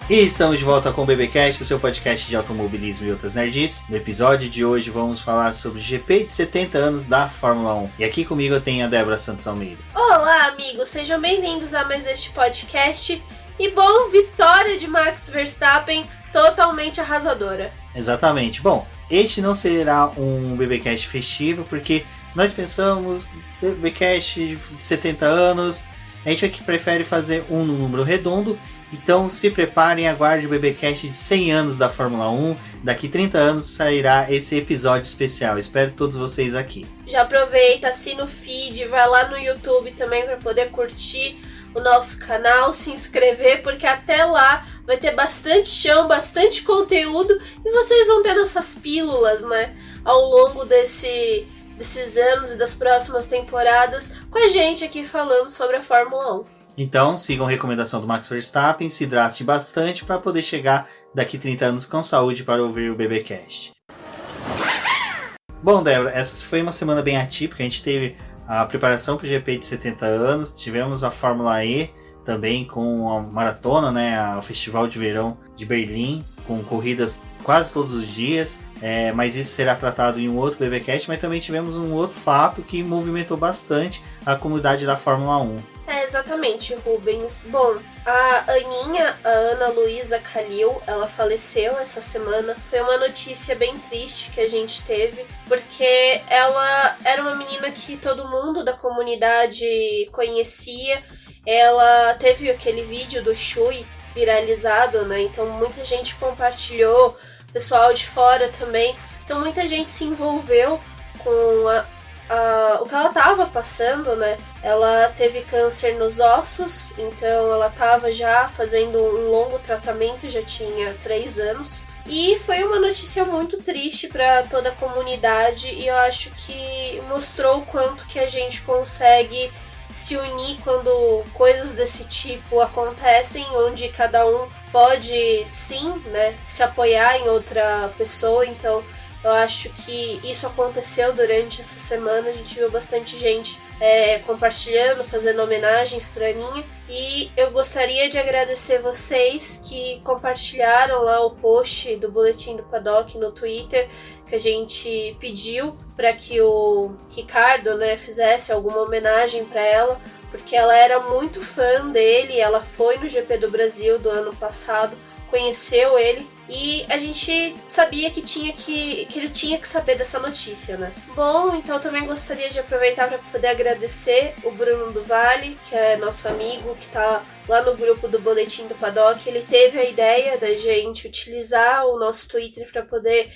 E estamos de volta com o BBcast, o seu podcast de automobilismo e outras nerds. No episódio de hoje vamos falar sobre o GP de 70 anos da Fórmula 1. E aqui comigo eu tenho a Débora Santos Almeida. Olá, amigos, sejam bem-vindos a mais este podcast. E bom, vitória de Max Verstappen, totalmente arrasadora. Exatamente. Bom, este não será um BBcast festivo, porque nós pensamos, BBcast de 70 anos, a gente aqui prefere fazer um número redondo. Então se preparem e aguardem o BBcast de 100 anos da Fórmula 1. Daqui 30 anos sairá esse episódio especial. Espero todos vocês aqui. Já aproveita, assina o feed, vai lá no YouTube também para poder curtir o nosso canal, se inscrever, porque até lá vai ter bastante chão, bastante conteúdo e vocês vão ter nossas pílulas, né, ao longo desses anos e das próximas temporadas com a gente aqui falando sobre a Fórmula 1. Então, sigam a recomendação do Max Verstappen, se hidratem bastante para poder chegar daqui 30 anos com saúde para ouvir o BBcast. Bom, Débora, essa foi uma semana bem atípica. A gente teve a preparação para o GP de 70 anos, tivemos a Fórmula E também com a maratona, né, o Festival de Verão de Berlim, com corridas quase todos os dias. Mas isso será tratado em um outro BBcast, mas também tivemos um outro fato que movimentou bastante a comunidade da Fórmula 1. Exatamente, Rubens. Bom, a Aninha, a Ana Luísa Calil, ela faleceu essa semana. Foi uma notícia bem triste que a gente teve, porque ela era uma menina que todo mundo da comunidade conhecia. Ela teve aquele vídeo do Shui viralizado, né? Então muita gente compartilhou, pessoal de fora também. Então muita gente se envolveu com o que ela estava passando, né? Ela teve câncer nos ossos, então ela estava já fazendo um longo tratamento, já tinha 3 anos. E foi uma notícia muito triste para toda a comunidade e eu acho que mostrou o quanto que a gente consegue se unir quando coisas desse tipo acontecem, onde cada um pode sim, né, se apoiar em outra pessoa. Então eu acho que isso aconteceu durante essa semana. A gente viu bastante gente compartilhando, fazendo homenagens para a Aninha. E eu gostaria de agradecer vocês que compartilharam lá o post do Boletim do Paddock no Twitter, que a gente pediu para que o Ricardo, né, fizesse alguma homenagem para ela, porque ela era muito fã dele. Ela foi no GP do Brasil do ano passado, conheceu ele e a gente sabia que ele tinha que saber dessa notícia, né? Bom, então eu também gostaria de aproveitar para poder agradecer o Bruno do Vale, que é nosso amigo, que tá lá no grupo do Boletim do Paddock. Ele teve a ideia da gente utilizar o nosso Twitter para poder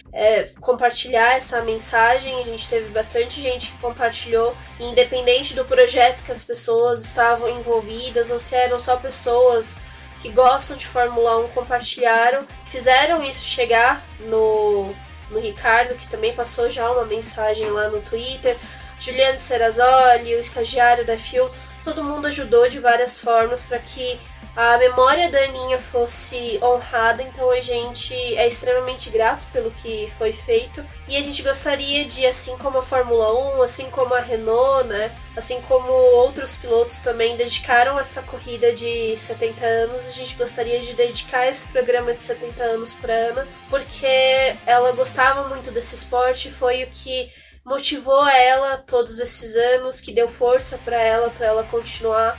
compartilhar essa mensagem. A gente teve bastante gente que compartilhou, independente do projeto que as pessoas estavam envolvidas ou se eram só pessoas que gostam de Fórmula 1, compartilharam, fizeram isso chegar no Ricardo, que também passou já uma mensagem lá no Twitter. Juliano Serrazoli, o estagiário da FIU, todo mundo ajudou de várias formas para que a memória da Aninha fosse honrada. Então a gente é extremamente grato pelo que foi feito e a gente gostaria de, assim como a Fórmula 1, assim como a Renault, né, assim como outros pilotos também dedicaram essa corrida de 70 anos, a gente gostaria de dedicar esse programa de 70 anos para Ana, porque ela gostava muito desse esporte, foi o que motivou ela todos esses anos, que deu força para ela continuar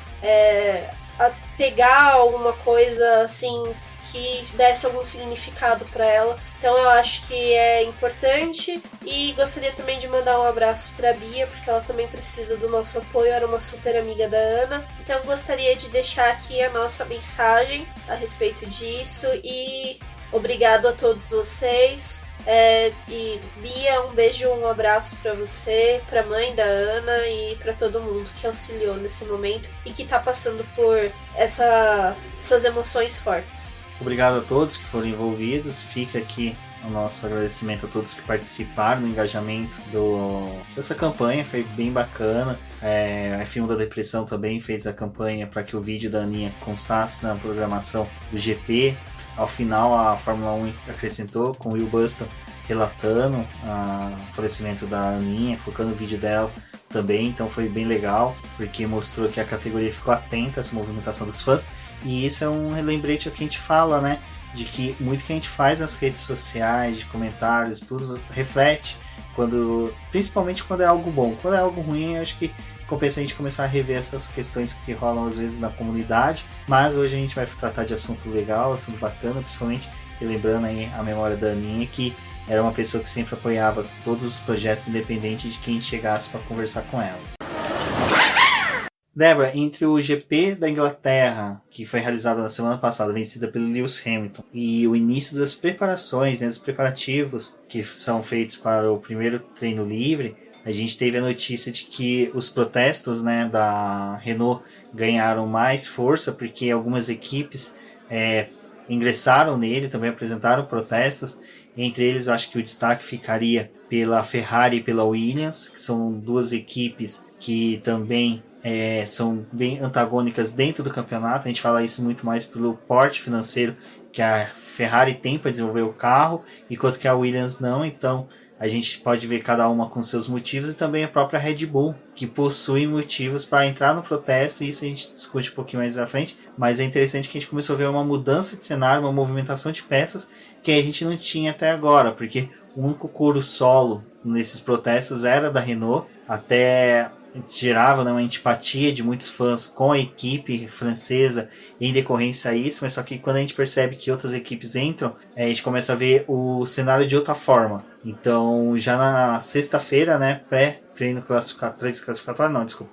a pegar alguma coisa assim que desse algum significado para ela. Então eu acho que é importante e gostaria também de mandar um abraço para a Bia, porque ela também precisa do nosso apoio, era uma super amiga da Ana. Então eu gostaria de deixar aqui a nossa mensagem a respeito disso e obrigado a todos vocês. E Bia, um beijo, um abraço pra você, pra mãe da Ana e pra todo mundo que auxiliou nesse momento e que tá passando por essas emoções fortes. Obrigado a todos que foram envolvidos. Fica aqui o nosso agradecimento a todos que participaram no engajamento dessa campanha, foi bem bacana. A F1 da Depressão também fez a campanha para que o vídeo da Aninha constasse na programação do GP. Ao final, a Fórmula 1 acrescentou com o Will Buston relatando o falecimento da Aninha, colocando o vídeo dela também. Então foi bem legal, porque mostrou que a categoria ficou atenta a essa movimentação dos fãs. E isso é um lembrete ao que a gente fala, né? De que muito que a gente faz nas redes sociais, de comentários, tudo reflete, principalmente quando é algo bom. Quando é algo ruim, eu acho que compensa a gente começar a rever essas questões que rolam às vezes na comunidade. Mas hoje a gente vai tratar de assunto legal, assunto bacana, principalmente lembrando aí a memória da Aninha, que era uma pessoa que sempre apoiava todos os projetos, independente de quem chegasse para conversar com ela. Débora, entre o GP da Inglaterra, que foi realizado na semana passada, vencida pelo Lewis Hamilton, e o início das preparações, né, dos preparativos que são feitos para o primeiro treino livre, a gente teve a notícia de que os protestos, né, da Renault ganharam mais força, porque algumas equipes ingressaram nele, também apresentaram protestos. Entre eles, eu acho que o destaque ficaria pela Ferrari e pela Williams, que são duas equipes que também são bem antagônicas dentro do campeonato. A gente fala isso muito mais pelo porte financeiro que a Ferrari tem para desenvolver o carro, enquanto que a Williams não. Então a gente pode ver cada uma com seus motivos, e também a própria Red Bull, que possui motivos para entrar no protesto, e isso a gente discute um pouquinho mais à frente. Mas é interessante que a gente começou a ver uma mudança de cenário, uma movimentação de peças que a gente não tinha até agora, porque o único coro solo nesses protestos era da Renault, até gerava, né, uma antipatia de muitos fãs com a equipe francesa em decorrência a isso, mas só que quando a gente percebe que outras equipes entram, a gente começa a ver o cenário de outra forma. Então, já na sexta-feira, né, pré-treino classificatório,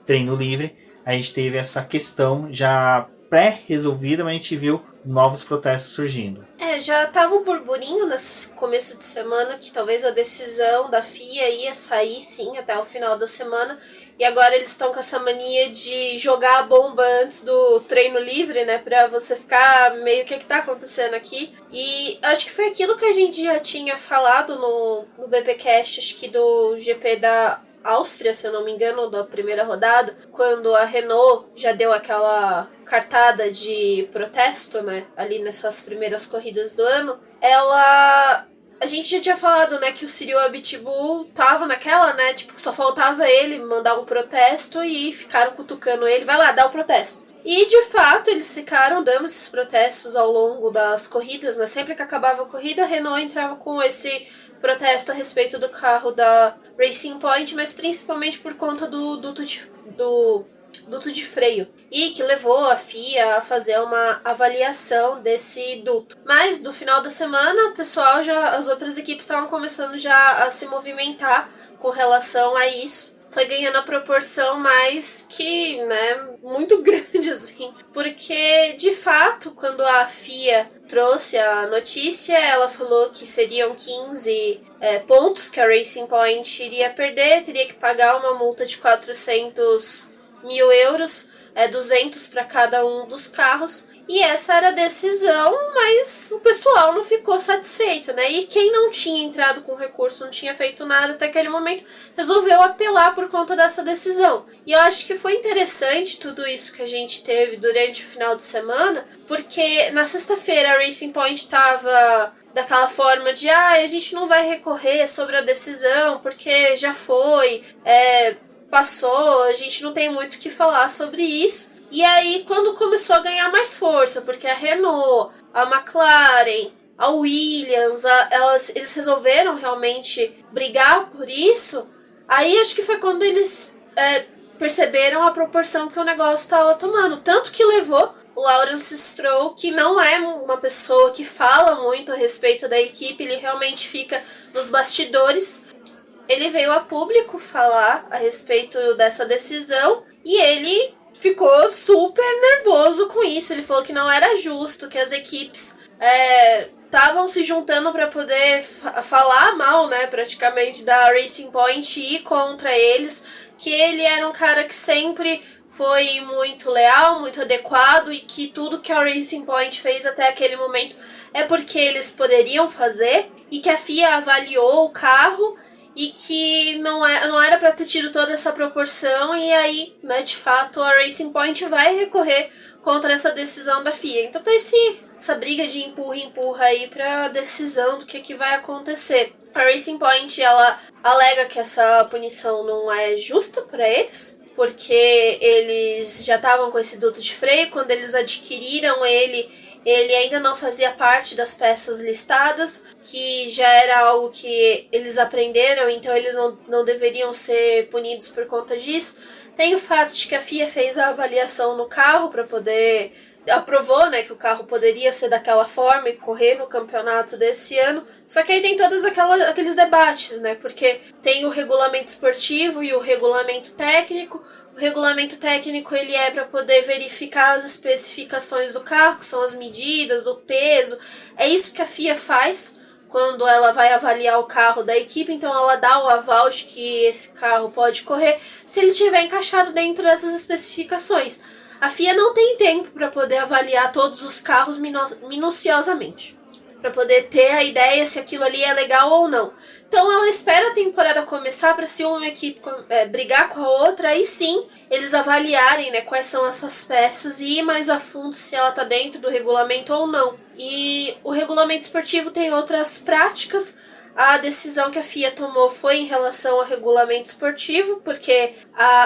treino livre, a gente teve essa questão já pré-resolvida, mas a gente viu novos protestos surgindo. Já tava um burburinho nesse começo de semana que talvez a decisão da FIA ia sair sim até o final da semana, e agora eles estão com essa mania de jogar a bomba antes do treino livre, né, pra você ficar meio que tá acontecendo aqui. E acho que foi aquilo que a gente já tinha falado no BPcast, acho que do GP da Áustria, se eu não me engano, da primeira rodada, quando a Renault já deu aquela cartada de protesto, né, ali nessas primeiras corridas do ano, a gente já tinha falado, né, que o Cyril Abiteboul tava naquela, né, tipo, só faltava ele mandar um protesto e ficaram cutucando ele, vai lá, dá o protesto. E, de fato, eles ficaram dando esses protestos ao longo das corridas, né, sempre que acabava a corrida, a Renault entrava com esse protesto a respeito do carro da Racing Point, mas principalmente por conta do duto de freio, e que levou a FIA a fazer uma avaliação desse duto. Mas no final da semana, o pessoal as outras equipes estavam começando já a se movimentar com relação a isso. Foi ganhando a proporção mais que, né, muito grande, assim. Porque, de fato, quando a FIA trouxe a notícia, ela falou que seriam 15 pontos que a Racing Point iria perder, teria que pagar uma multa de 400 mil euros, 200 para cada um dos carros. E essa era a decisão, mas o pessoal não ficou satisfeito, né? E quem não tinha entrado com recurso, não tinha feito nada até aquele momento, resolveu apelar por conta dessa decisão. E eu acho que foi interessante tudo isso que a gente teve durante o final de semana, porque na sexta-feira a Racing Point estava daquela forma de a gente não vai recorrer sobre a decisão, porque já foi, passou, a gente não tem muito o que falar sobre isso. E aí, quando começou a ganhar mais força, porque a Renault, a McLaren, a Williams, eles resolveram realmente brigar por isso, aí acho que foi quando eles perceberam a proporção que o negócio estava tomando. Tanto que levou o Lawrence Stroll, que não é uma pessoa que fala muito a respeito da equipe, ele realmente fica nos bastidores. Ele veio a público falar a respeito dessa decisão e ele ficou super nervoso com isso. Ele falou que não era justo, que as equipes estavam se juntando para poder falar mal, né, praticamente, da Racing Point e ir contra eles, que ele era um cara que sempre foi muito leal, muito adequado, e que tudo que a Racing Point fez até aquele momento é porque eles poderiam fazer, e que a FIA avaliou o carro e que não era para ter tido toda essa proporção, e aí, né, de fato, a Racing Point vai recorrer contra essa decisão da FIA. Então tá essa briga de empurra aí pra decisão do que vai acontecer. A Racing Point, ela alega que essa punição não é justa para eles, porque eles já estavam com esse duto de freio. Quando eles adquiriram ele ainda não fazia parte das peças listadas, que já era algo que eles aprenderam, então eles não deveriam ser punidos por conta disso. Tem o fato de que a FIA fez a avaliação no carro para poder... aprovou, né, que o carro poderia ser daquela forma e correr no campeonato desse ano. Só que aí tem todos aqueles debates, né, porque tem o regulamento esportivo e o regulamento técnico. O regulamento técnico ele é para poder verificar as especificações do carro, que são as medidas, o peso. É isso que a FIA faz quando ela vai avaliar o carro da equipe. Então ela dá o aval de que esse carro pode correr se ele estiver encaixado dentro dessas especificações. A FIA não tem tempo para poder avaliar todos os carros minuciosamente, para poder ter a ideia se aquilo ali é legal ou não. Então ela espera a temporada começar para, se uma equipe brigar com a outra, aí sim eles avaliarem, né, quais são essas peças e ir mais a fundo se ela está dentro do regulamento ou não. E o regulamento esportivo tem outras práticas. A decisão que a FIA tomou foi em relação ao regulamento esportivo, porque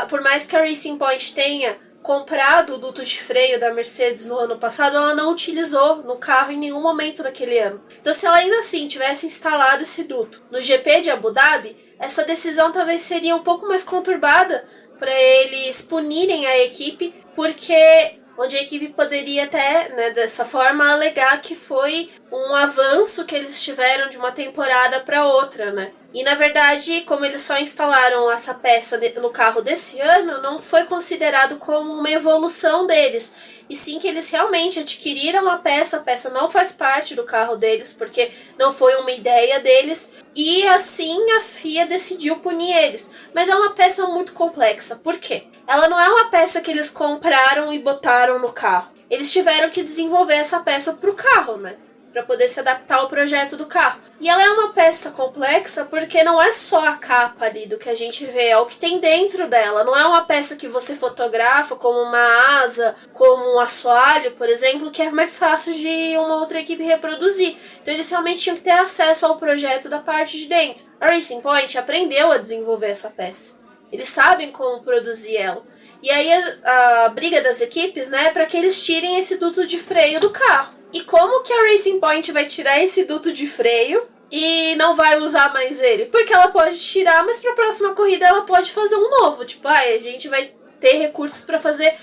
por mais que a Racing Point tenha comprado o duto de freio da Mercedes no ano passado, ela não utilizou no carro em nenhum momento daquele ano. Então, se ela ainda assim tivesse instalado esse duto no GP de Abu Dhabi, essa decisão talvez seria um pouco mais conturbada para eles punirem a equipe, porque onde a equipe poderia até, né, dessa forma, alegar que foi um avanço que eles tiveram de uma temporada para outra, né? E, na verdade, como eles só instalaram essa peça no carro desse ano, não foi considerado como uma evolução deles. E sim que eles realmente adquiriram a peça não faz parte do carro deles, porque não foi uma ideia deles. E, assim, a FIA decidiu punir eles. Mas é uma peça muito complexa. Por quê? Ela não é uma peça que eles compraram e botaram no carro. Eles tiveram que desenvolver essa peça para o carro, né? Para poder se adaptar ao projeto do carro. E ela é uma peça complexa porque não é só a capa ali do que a gente vê, é o que tem dentro dela. Não é uma peça que você fotografa como uma asa, como um assoalho, por exemplo, que é mais fácil de uma outra equipe reproduzir. Então eles realmente tinham que ter acesso ao projeto da parte de dentro. A Racing Point aprendeu a desenvolver essa peça. Eles sabem como produzir ela. E aí a briga das equipes, né, é para que eles tirem esse duto de freio do carro. E como que a Racing Point vai tirar esse duto de freio e não vai usar mais ele? Porque ela pode tirar, mas para a próxima corrida ela pode fazer um novo. Tipo, a gente vai ter recursos para fazer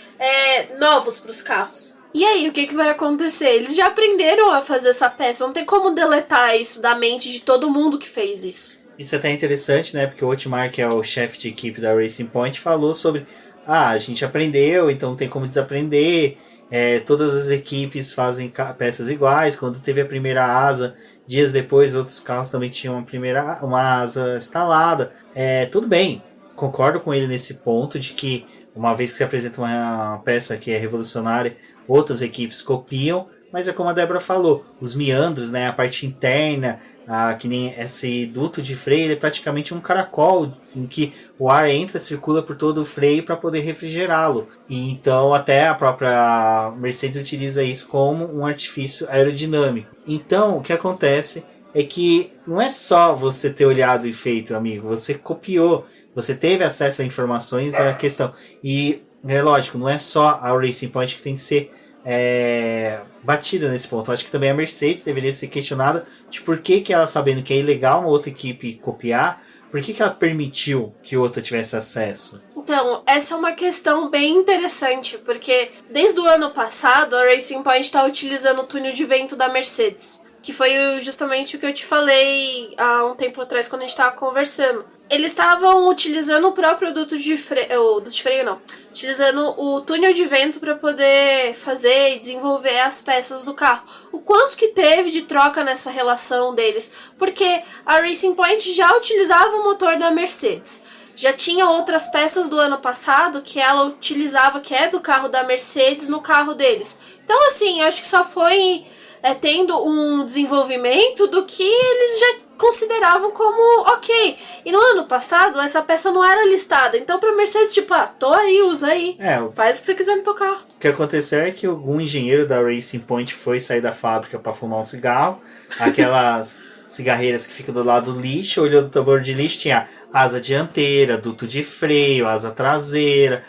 novos para os carros. E aí, o que vai acontecer? Eles já aprenderam a fazer essa peça. Não tem como deletar isso da mente de todo mundo que fez isso. Isso é até interessante, né? Porque o Otmar, que é o chefe de equipe da Racing Point, falou sobre... a gente aprendeu, então não tem como desaprender... todas as equipes fazem peças iguais. Quando teve a primeira asa, dias depois outros carros também tinham uma asa instalada. Tudo bem, concordo com ele nesse ponto de que uma vez que se apresenta uma peça que é revolucionária, outras equipes copiam, mas é como a Débora falou, os meandros, né, a parte interna, que nem esse duto de freio, é praticamente um caracol em que o ar entra, circula por todo o freio para poder refrigerá-lo. E então até a própria Mercedes utiliza isso como um artifício aerodinâmico. Então o que acontece é que não é só você ter olhado e feito, amigo, você copiou, você teve acesso a informações, é a questão. E é lógico, não é só a Racing Point que tem que ser batida nesse ponto. Eu acho que também a Mercedes deveria ser questionada de por que ela, sabendo que é ilegal uma outra equipe copiar, por que ela permitiu que outra tivesse acesso? Então, essa é uma questão bem interessante, porque desde o ano passado a Racing Point está utilizando o túnel de vento da Mercedes, que foi justamente o que eu te falei há um tempo atrás quando a gente estava conversando. Eles estavam utilizando o próprio duto de freio, utilizando o túnel de vento para poder fazer e desenvolver as peças do carro. O quanto que teve de troca nessa relação deles? Porque a Racing Point já utilizava o motor da Mercedes. Já tinha outras peças do ano passado que ela utilizava, que é do carro da Mercedes, no carro deles. Então, assim, acho que só foi tendo um desenvolvimento do que eles já consideravam como ok. E no ano passado, essa peça não era listada. Então, pra Mercedes, tipo, tô aí, usa aí. Faz o que você quiser no teu carro. O que aconteceu é que algum engenheiro da Racing Point foi sair da fábrica para fumar um cigarro. cigarreiras que ficam do lado do lixo, olhando o tambor de lixo, tinha asa dianteira, duto de freio, asa traseira,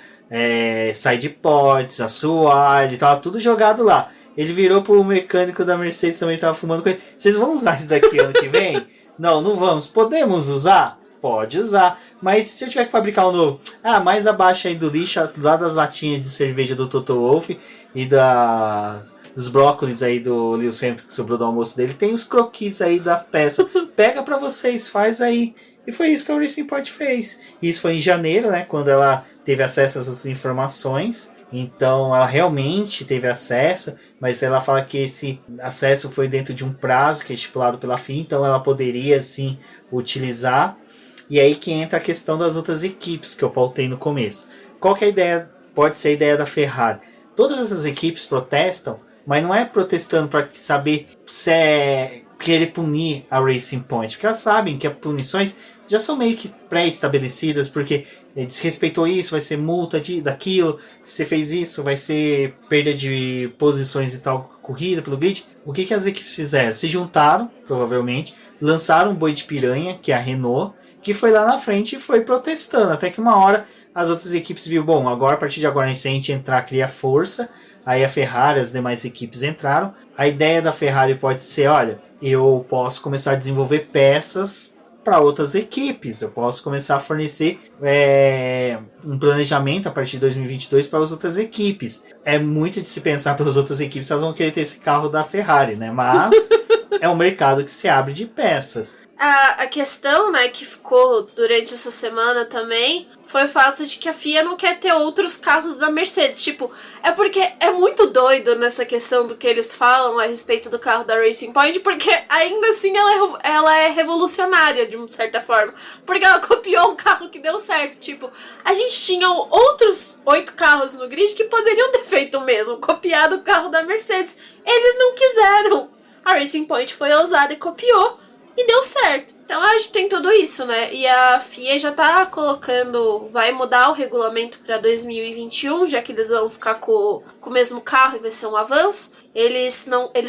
side pods, assoalho, tava tudo jogado lá. Ele virou pro mecânico da Mercedes, também tava fumando com ele. Vocês vão usar isso daqui ano que vem? Não, não vamos. Podemos usar? Pode usar. Mas se eu tiver que fabricar um novo? Mais abaixo aí do lixo, lá das latinhas de cerveja do Toto Wolff e dos brócolis aí do Lewis Hamilton que sobrou do almoço dele, tem os croquis aí da peça. Pega pra vocês, faz aí. E foi isso que a Racing Point fez. Isso foi em janeiro, né? Quando ela teve acesso a essas informações. Então ela realmente teve acesso, mas ela fala que esse acesso foi dentro de um prazo que é estipulado pela FIA, então ela poderia sim utilizar. E aí que entra a questão das outras equipes que eu pautei no começo. Qual que é a ideia? Pode ser a ideia da Ferrari. Todas essas equipes protestam, mas não é protestando para saber se é querer punir a Racing Point, porque elas sabem que as punições já são meio que pré-estabelecidas, porque desrespeitou isso, vai ser multa daquilo, se você fez isso, vai ser perda de posições e tal, corrida pelo grid. O que as equipes fizeram? Se juntaram, provavelmente, lançaram um boi de piranha, que é a Renault, que foi lá na frente e foi protestando, até que uma hora as outras equipes viram, bom, agora a partir de agora, se a gente entrar, cria força. Aí a Ferrari, as demais equipes entraram. A ideia da Ferrari pode ser, olha, eu posso começar a desenvolver peças para outras equipes. Eu posso começar a fornecer um planejamento a partir de 2022 para as outras equipes. É muito de se pensar pelas outras equipes, elas vão querer ter esse carro da Ferrari, né? Mas é um mercado que se abre de peças. A questão, né, que ficou durante essa semana também foi o fato de que a FIA não quer ter outros carros da Mercedes. Tipo, é porque é muito doido nessa questão do que eles falam a respeito do carro da Racing Point, porque ainda assim ela é revolucionária de uma certa forma. Porque ela copiou um carro que deu certo. Tipo, a gente tinha outros 8 carros no grid que poderiam ter feito o mesmo, copiado o carro da Mercedes. Eles não quiseram. A Racing Point foi ousada e copiou. E deu certo. Então eu acho que tem tudo isso, né? E a FIA já tá colocando... Vai mudar o regulamento para 2021, já que eles vão ficar com o mesmo carro e vai ser um avanço. Eles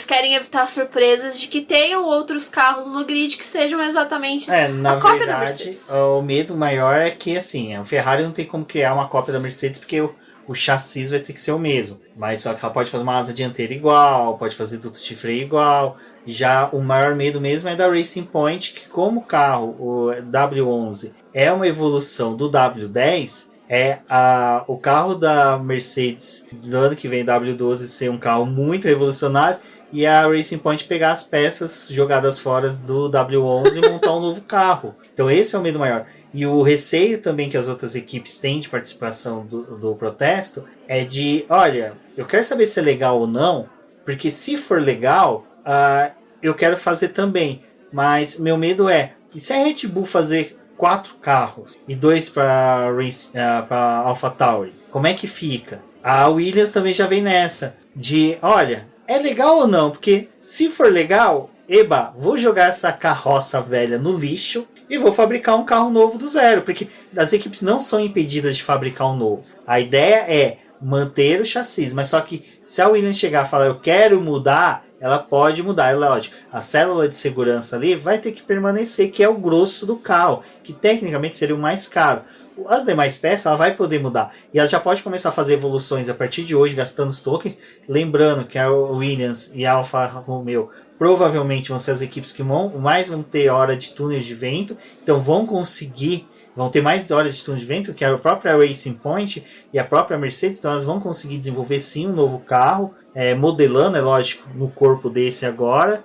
querem evitar surpresas de que tenham outros carros no grid que sejam exatamente a cópia da Mercedes. O medo maior é que, assim, a Ferrari não tem como criar uma cópia da Mercedes, porque o chassi vai ter que ser o mesmo. Mas só que ela pode fazer uma asa dianteira igual, pode fazer duto de freio igual. Já o maior medo mesmo é da Racing Point, que como o carro, o W11, é uma evolução do W10, o carro da Mercedes do ano que vem, W12, ser um carro muito revolucionário, e a Racing Point pegar as peças jogadas fora do W11 e montar um novo carro. Então esse é o medo maior. E o receio também que as outras equipes têm de participação do protesto é de, olha, eu quero saber se é legal ou não, porque se for legal... eu quero fazer também, mas meu medo e se a Red Bull fazer 4 carros e 2 para AlphaTauri, como é que fica? A Williams também já vem nessa, de, olha, é legal ou não? Porque se for legal, vou jogar essa carroça velha no lixo e vou fabricar um carro novo do zero, porque as equipes não são impedidas de fabricar um novo. A ideia é manter o chassi, mas só que se a Williams chegar e falar, eu quero mudar, ela pode mudar, é lógico. A célula de segurança ali vai ter que permanecer, que é o grosso do carro, que tecnicamente seria o mais caro. As demais peças ela vai poder mudar. E ela já pode começar a fazer evoluções a partir de hoje, gastando os tokens. Lembrando que a Williams e a Alfa Romeo provavelmente vão ser as equipes que mais vão ter hora de túnel de vento. Então vão ter mais horas de túnel de vento que a própria Racing Point e a própria Mercedes. Então elas vão conseguir desenvolver sim um novo carro, modelando, é lógico, no corpo desse agora.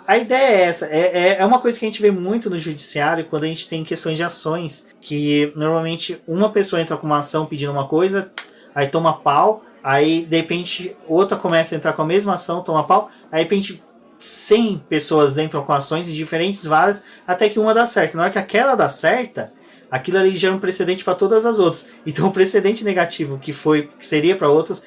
A ideia é essa. É uma coisa que a gente vê muito no judiciário quando a gente tem questões de ações, que normalmente uma pessoa entra com uma ação pedindo uma coisa, aí toma pau, aí de repente outra começa a entrar com a mesma ação, toma pau, aí de repente 100 pessoas entram com ações em diferentes varas, até que uma dá certo. Na hora que aquela dá certa, aquilo ali gera um precedente para todas as outras. Então o precedente negativo que seria para outras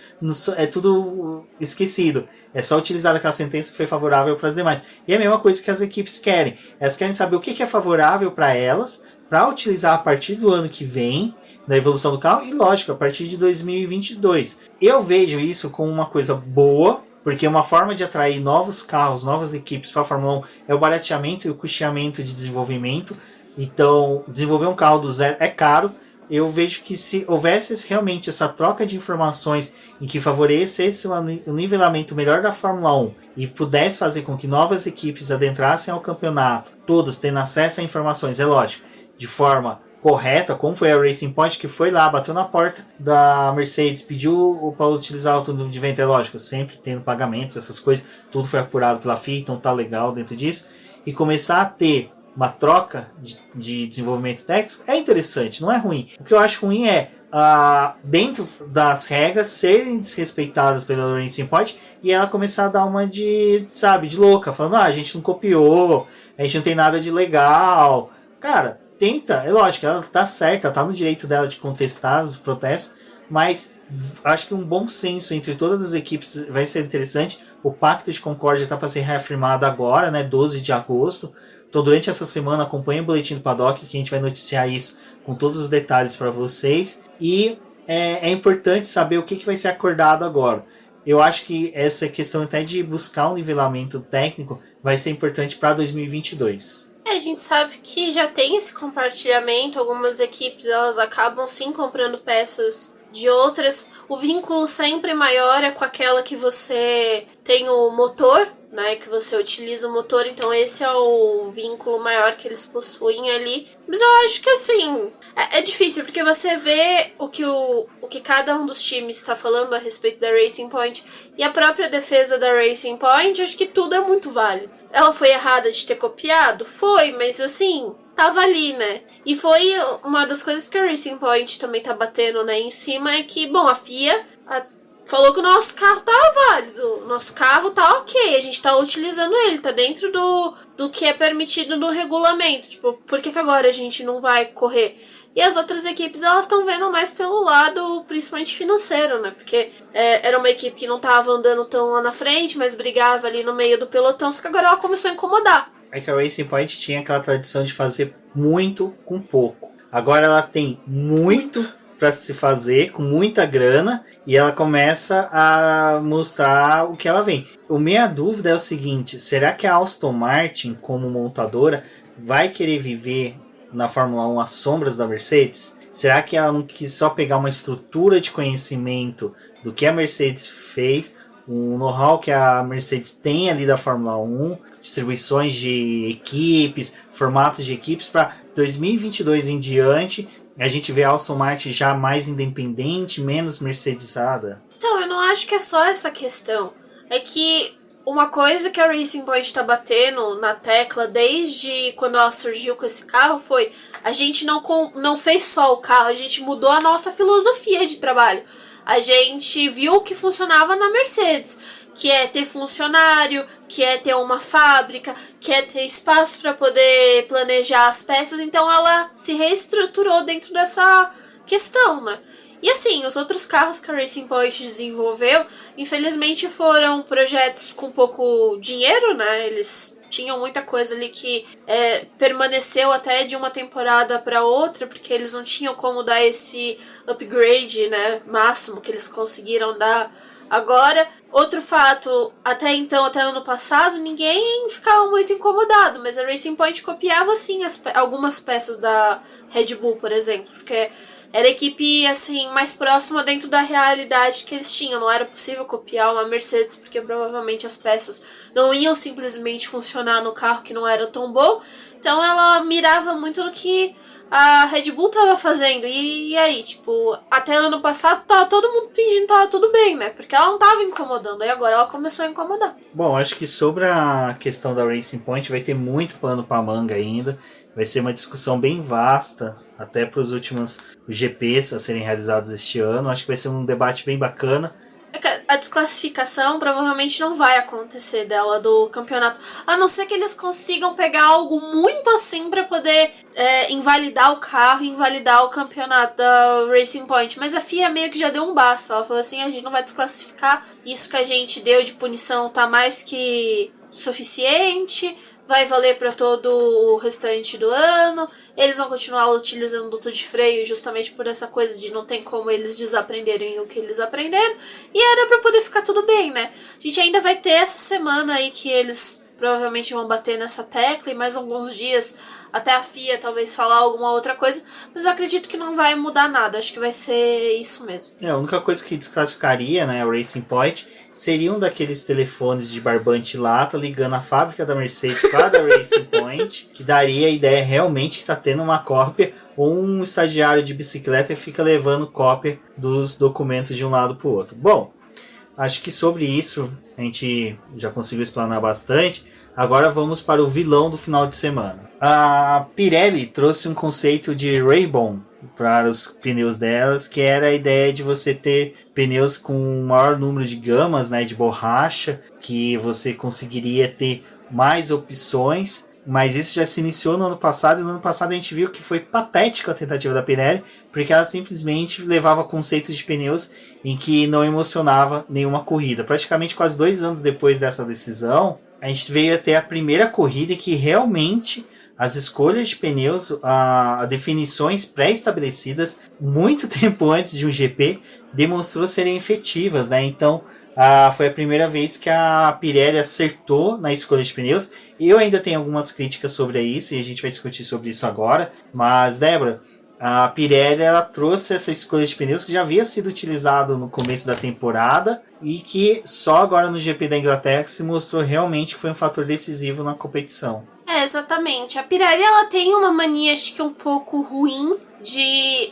é tudo esquecido. É só utilizar aquela sentença que foi favorável para as demais. E é a mesma coisa que as equipes querem. Elas querem saber o que é favorável para elas, para utilizar a partir do ano que vem, na evolução do carro, e lógico, a partir de 2022. Eu vejo isso como uma coisa boa, Porque uma forma de atrair novos carros, novas equipes para a Fórmula 1 é o barateamento e o custeamento de desenvolvimento. Então, desenvolver um carro do zero é caro. Eu vejo que se houvesse realmente essa troca de informações em que favorecesse o nivelamento melhor da Fórmula 1 e pudesse fazer com que novas equipes adentrassem ao campeonato, todas tendo acesso a informações, é lógico, de forma correta, como foi a Racing Point, que foi lá, bateu na porta da Mercedes, pediu para utilizar o túnel de vento, é lógico, sempre tendo pagamentos, essas coisas, tudo foi apurado pela FIA, então tá legal dentro disso, e começar a ter uma troca de desenvolvimento técnico é interessante, não é ruim. O que eu acho ruim é, dentro das regras, serem desrespeitadas pela Racing Point e ela começar a dar uma de louca, falando, a gente não copiou, a gente não tem nada de legal. Cara, tenta, é lógico, ela tá certa, tá no direito dela de contestar os protestos, mas acho que um bom senso entre todas as equipes vai ser interessante. O Pacto de Concórdia está para ser reafirmado agora, né, 12 de agosto. Então, durante essa semana, acompanhe o Boletim do Paddock, que a gente vai noticiar isso com todos os detalhes para vocês. E é importante saber o que vai ser acordado agora. Eu acho que essa questão até de buscar um nivelamento técnico vai ser importante para 2022. A gente sabe que já tem esse compartilhamento, algumas equipes elas acabam sim comprando peças de outras. O vínculo sempre maior é com aquela que você tem o motor, né, que você utiliza o motor, então esse é o vínculo maior que eles possuem ali. Mas eu acho que assim, é difícil, porque você vê o que cada um dos times está falando a respeito da Racing Point e a própria defesa da Racing Point, acho que tudo é muito válido. Ela foi errada de ter copiado? Foi, mas assim, tava ali, né? E foi uma das coisas que a Racing Point também tá batendo, né, em cima, é que, bom, a FIA falou que o nosso carro tá válido, o nosso carro tá ok, a gente tá utilizando ele, tá dentro do que é permitido no regulamento. Tipo, por que agora a gente não vai correr? E as outras equipes, elas estão vendo mais pelo lado, principalmente financeiro, né? Porque era uma equipe que não tava andando tão lá na frente, mas brigava ali no meio do pelotão, só que agora ela começou a incomodar. É que a Racing Point tinha aquela tradição de fazer muito com pouco. Agora ela tem muito para se fazer, com muita grana, e ela começa a mostrar o que ela vem. A minha dúvida é o seguinte, será que a Aston Martin, como montadora, vai querer viver na Fórmula 1 às sombras da Mercedes? Será que ela não quis só pegar uma estrutura de conhecimento do que a Mercedes fez, o know-how que a Mercedes tem ali da Fórmula 1, distribuições de equipes, formatos de equipes, para 2022 em diante a gente vê a Aston Martin já mais independente, menos mercedizada? Então, eu não acho que é só essa questão. É que uma coisa que a Racing Point tá batendo na tecla desde quando ela surgiu com esse carro foi: a gente não fez só o carro, a gente mudou a nossa filosofia de trabalho. A gente viu o que funcionava na Mercedes, que é ter funcionário, que é ter uma fábrica, que é ter espaço para poder planejar as peças. Então ela se reestruturou dentro dessa questão, né? E assim, os outros carros que a Racing Point desenvolveu, infelizmente foram projetos com pouco dinheiro, né? Eles tinham muita coisa ali que permaneceu até de uma temporada para outra, porque eles não tinham como dar esse upgrade, né, máximo que eles conseguiram dar agora. Outro fato, até então, até ano passado, ninguém ficava muito incomodado, mas a Racing Point copiava sim algumas peças da Red Bull, por exemplo, porque era a equipe assim, mais próxima dentro da realidade que eles tinham. Não era possível copiar uma Mercedes, porque provavelmente as peças não iam simplesmente funcionar no carro que não era tão bom. Então ela mirava muito no que a Red Bull tava fazendo. E aí, tipo, até ano passado tava todo mundo fingindo que tava tudo bem, né? Porque ela não tava incomodando, e agora ela começou a incomodar. Bom, acho que sobre a questão da Racing Point vai ter muito pano pra manga ainda. Vai ser uma discussão bem vasta, até para os últimos GPs a serem realizados este ano. Acho que vai ser um debate bem bacana. A desclassificação provavelmente não vai acontecer dela do campeonato, a não ser que eles consigam pegar algo muito assim para poder invalidar o carro e invalidar o campeonato da Racing Point. Mas a FIA meio que já deu um basta. Ela falou assim: a gente não vai desclassificar, isso que a gente deu de punição tá mais que suficiente, vai valer para todo o restante do ano. Eles vão continuar utilizando o duto de freio justamente por essa coisa de não tem como eles desaprenderem o que eles aprenderam. E era para poder ficar tudo bem, né? A gente ainda vai ter essa semana aí que eles provavelmente vão bater nessa tecla e mais alguns dias até a FIA talvez falar alguma outra coisa, mas eu acredito que não vai mudar nada, acho que vai ser isso mesmo. A única coisa que desclassificaria, né, o Racing Point, seria um daqueles telefones de barbante e lata ligando a fábrica da Mercedes para a da Racing Point, que daria a ideia realmente que está tendo uma cópia, ou um estagiário de bicicleta que fica levando cópia dos documentos de um lado para o outro. Bom, acho que sobre isso a gente já conseguiu explanar bastante. Agora vamos para o vilão do final de semana. A Pirelli trouxe um conceito de Ray-Bon para os pneus delas, que era a ideia de você ter pneus com um maior número de gamas, né, de borracha, que você conseguiria ter mais opções. Mas isso já se iniciou no ano passado, e no ano passado a gente viu que foi patética a tentativa da Pirelli, porque ela simplesmente levava conceitos de pneus em que não emocionava nenhuma corrida. Praticamente quase 2 anos depois dessa decisão, a gente veio até a primeira corrida que realmente as escolhas de pneus, a definições pré-estabelecidas, muito tempo antes de um GP, demonstrou serem efetivas, né? Então, foi a primeira vez que a Pirelli acertou na escolha de pneus. Eu ainda tenho algumas críticas sobre isso e a gente vai discutir sobre isso agora. Mas, Débora, a Pirelli ela trouxe essa escolha de pneus que já havia sido utilizado no começo da temporada e que só agora no GP da Inglaterra se mostrou realmente que foi um fator decisivo na competição. Exatamente. A Pirelli ela tem uma mania, acho que um pouco ruim,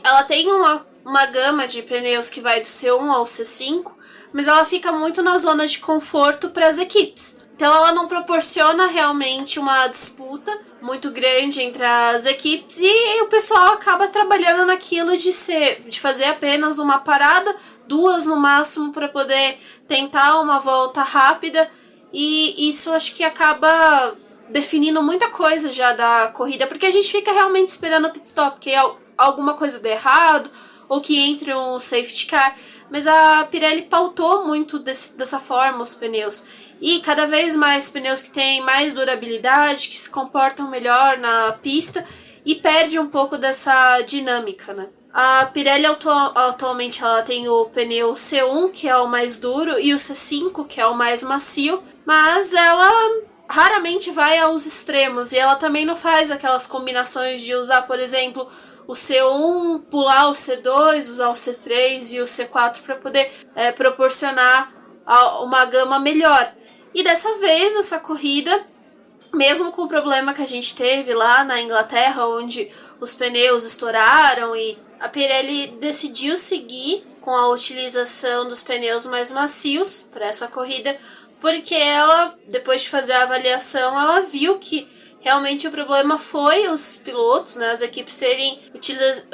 ela tem uma gama de pneus que vai do C1 ao C5, mas ela fica muito na zona de conforto para as equipes. Então ela não proporciona realmente uma disputa muito grande entre as equipes e o pessoal acaba trabalhando naquilo de fazer apenas uma parada, 2 no máximo, para poder tentar uma volta rápida, e isso acho que acaba definindo muita coisa já da corrida, porque a gente fica realmente esperando o pit stop, que alguma coisa dê errado, ou que entre um safety car, mas a Pirelli pautou muito dessa forma os pneus. E cada vez mais pneus que têm mais durabilidade, que se comportam melhor na pista e perde um pouco dessa dinâmica, né? A Pirelli atualmente ela tem o pneu C1, que é o mais duro, e o C5, que é o mais macio, mas ela raramente vai aos extremos e ela também não faz aquelas combinações de usar, por exemplo, o C1, pular o C2, usar o C3 e o C4 para poder proporcionar uma gama melhor. E dessa vez, nessa corrida, mesmo com o problema que a gente teve lá na Inglaterra, onde os pneus estouraram, e a Pirelli decidiu seguir com a utilização dos pneus mais macios para essa corrida, porque ela, depois de fazer a avaliação, ela viu que realmente o problema foi os pilotos, né, as equipes terem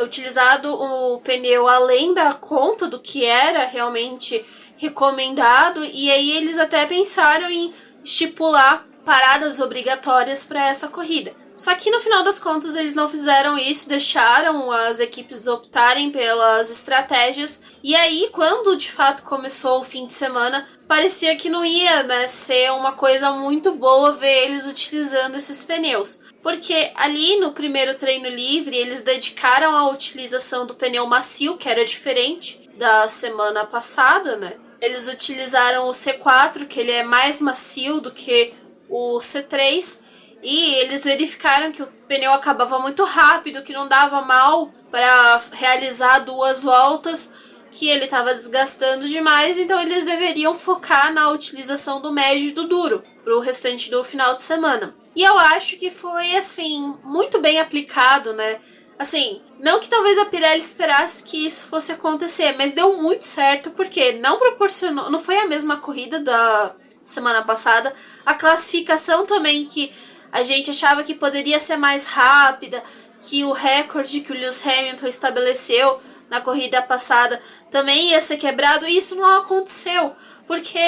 utilizado o pneu além da conta do que era realmente recomendado, e aí eles até pensaram em estipular paradas obrigatórias para essa corrida. Só que no final das contas eles não fizeram isso, deixaram as equipes optarem pelas estratégias, e aí quando de fato começou o fim de semana, parecia que não ia, né, ser uma coisa muito boa ver eles utilizando esses pneus. Porque ali no primeiro treino livre eles dedicaram a utilização do pneu macio, que era diferente da semana passada, né? Eles utilizaram o C4, que ele é mais macio do que o C3, e eles verificaram que o pneu acabava muito rápido, que não dava mal para realizar 2 voltas, que ele estava desgastando demais, então eles deveriam focar na utilização do médio e do duro para o restante do final de semana. E eu acho que foi, assim, muito bem aplicado, né? Assim, não que talvez a Pirelli esperasse que isso fosse acontecer, mas deu muito certo, porque não proporcionou, não foi a mesma corrida da semana passada, a classificação também, que a gente achava que poderia ser mais rápida, que o recorde que o Lewis Hamilton estabeleceu na corrida passada também ia ser quebrado, e isso não aconteceu, porque